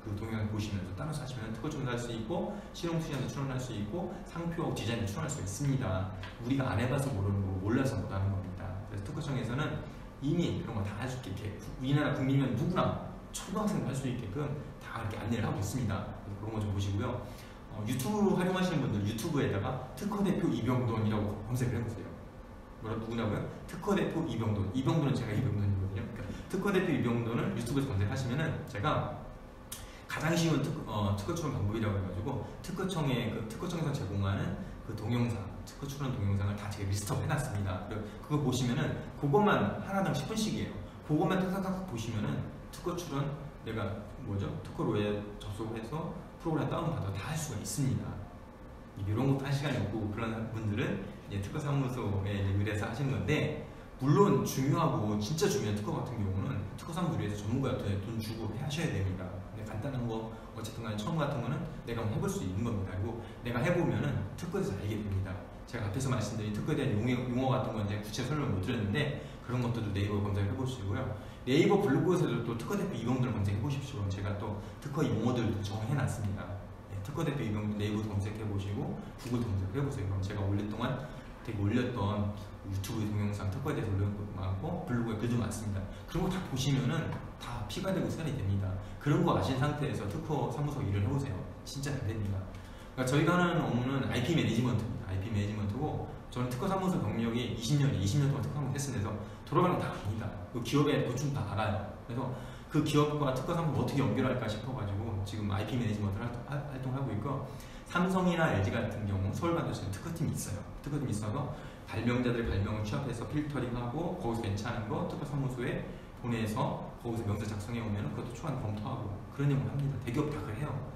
그 동영상 보시면서 따라서 하시면 특허 출원도 할 수 있고 실용 투자도 출원할 수 있고 상표 디자인도 출원할 수 있습니다. 우리가 안 해봐서 모르는 거고 몰라서 못하는 겁니다. 그래서 특허청에서는 이미 그런 거 다 할 수 있게 우리나라 국민이면 누구나 초등학생도 할 수 있게끔 다 이렇게 안내를 하고 있습니다. 그래서 그런 거 좀 보시고요. 유튜브 활용하시는 분들 유튜브에다가 특허대표 이병돈이라고 검색을 해보세요. 누구냐고요? 특허대표 이병돈. 이병돈은 제가 이병돈이거든요. 그러니까 특허대표 이병돈을 유튜브에서 검색하시면은 제가 가장 쉬운 특허 출원 방법이라고 해가지고 특허청에서 제공하는 그 동영상, 특허 출원 동영상을 다 제가 리스트업 해놨습니다. 그거 보시면은 그것만 하나당 10분씩이에요. 그것만 탁탁탁 보시면은 특허 출원 내가 특허로에 접속해서 프로그램 다운받아 다 할 수가 있습니다. 이런 것도 할 시간이 없고 그런 분들은 이제 특허사무소에 의뢰해서 하시는 건데, 물론 중요하고 진짜 중요한 특허 같은 경우는 특허사무소에 의뢰해서 전문가한테 돈 주고 하셔야 됩니다. 근데 간단한 거 어쨌든 간에 처음 같은 거는 내가 한번 해볼 수 있는 겁니다. 그리고 내가 해보면은 특허에서 알게 됩니다. 제가 앞에서 말씀드린 특허에 대한 용어 같은 건 이제 구체 설명 못 드렸는데 그런 것들도 네이버 검색해 보시고요. 네이버 블로그에서도 또 특허대표 이병돈을 검색해 보십시오. 제가 또 특허 용어들도 정해놨습니다. 특허대표 이병돈 네이버 검색해 보시고 구글 검색해 보세요. 그럼 제가 오랫동안 되게 올렸던 유튜브 동영상 특허에 대해서 올린 것도 많고 블로그에 글도 많습니다. 그런 거 다 보시면은 다 피가 되고 살이 됩니다. 그런 거 아신 상태에서 특허 사무소 일을 해보세요. 진짜 잘 됩니다. 그러니까 저희가 하는 업무는 IP 매니지먼트입니다. IP 매니지먼트고 저는 특허 사무소 경력이 20년 동안 특허 사무소 했으면서 돌아가는 거 다 압니다. 그 기업의 고충 다 알아요. 그래서 그 기업과 특허 사무소 어떻게 연결할까 싶어가지고 지금 IP 매니지먼트를 활동하고 있고, 삼성이나 LG 같은 경우 서울반도체는 특허팀이 있어요. 특허팀이 있어서 발명자들의 발명을 취합해서 필터링하고 거기서 괜찮은 거 특허 사무소에 보내서 거기서 명세 작성해 오면 그것도 초안 검토하고 그런 내용을 합니다. 대기업 다 그래요.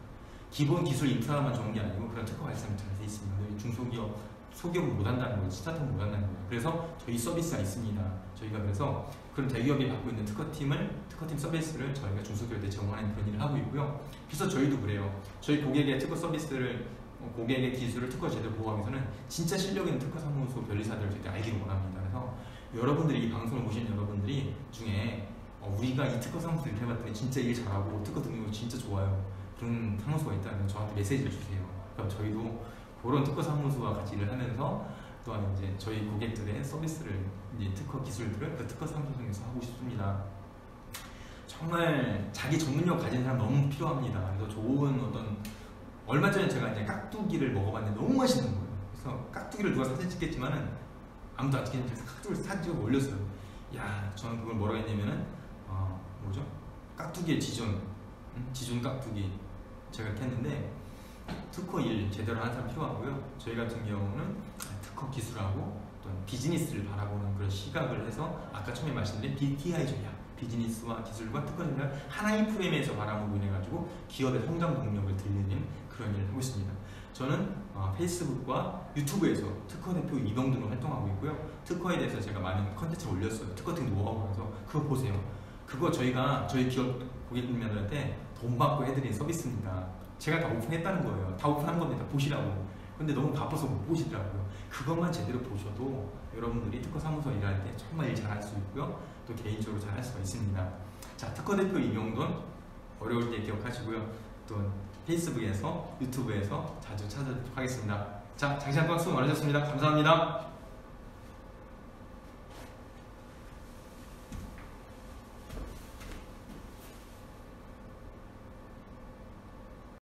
기본 기술 인프라만 좋은 게 아니고 그런 특허 발전이 잘 돼 있습니다. 중소기업, 소기업은 못한다는 거예요. 스타트업은 못한다는 거예요. 그래서 저희 서비스가 있습니다. 저희가 그래서 그런 대기업이 갖고 있는 특허팀 서비스를 저희가 중소기업에 제공하는 그런 일을 하고 있고요. 그래서 저희도 그래요. 저희 고객의 특허 서비스를, 고객의 기술을 특허 제대로 보호하기 위해서는 진짜 실력 있는 특허 사무소 변리사들을 저희가 알기를 원합니다. 그래서 여러분들이 이 방송을 보시는 여러분들이 중에 우리가 이 특허 사무소 이렇게 해봤더니 진짜 일 잘하고 특허 등록이 진짜 좋아요. 그런 사무소가 있다면 저한테 메시지를 주세요. 그럼 저희도 그런 특허 사무소와 같이 일을 하면서 또한 이제 저희 고객들의 서비스를, 이제 특허 기술들을 그 특허 사무소에서 하고 싶습니다. 정말 자기 전문력 가진 사람 너무 필요합니다. 그래서 좋은 얼마 전에 제가 이제 깍두기를 먹어봤는데 너무 맛있는 거예요. 그래서 깍두기를 누가 사진 찍겠지만은 아무도 안 찍겠는데 깍두기를 사진 찍어 올렸어요. 야, 저는 그걸 뭐라고 했냐면은 깍두기의 지존 깍두기 제가 이렇게 했는데, 특허 일 제대로 하는 사람 필요하고요. 저희 같은 경우는 특허 기술하고 또 비즈니스를 바라보는 그런 시각을 해서 아까 처음에 말씀드린 BTI 전략, 비즈니스와 기술과 특허 전략 하나의 프레임에서 바라보고 인해가지고 기업의 성장 동력을 들리는 그런 일을 하고 있습니다. 저는 페이스북과 유튜브에서 특허 대표 이병돈으로 활동하고 있고요. 특허에 대해서 제가 많은 컨텐츠를 올렸어요. 특허팀 노하우를 해서 그거 보세요. 그거 저희 기업 고객님들한테 돈 받고 해드린 서비스입니다. 제가 다 오픈했다는 거예요. 다 오픈한 겁니다. 보시라고. 근데 너무 바빠서 못 보시더라고요. 그것만 제대로 보셔도 여러분들이 특허 사무소 일할 때 정말 일 잘할 수 있고요. 또 개인적으로 잘할 수가 있습니다. 자, 특허 대표 이병돈 어려울 때 기억하시고요. 또 페이스북에서 유튜브에서 자주 찾아뵙도록 하겠습니다. 자, 장시간 동안 수고 많으셨습니다. 감사합니다.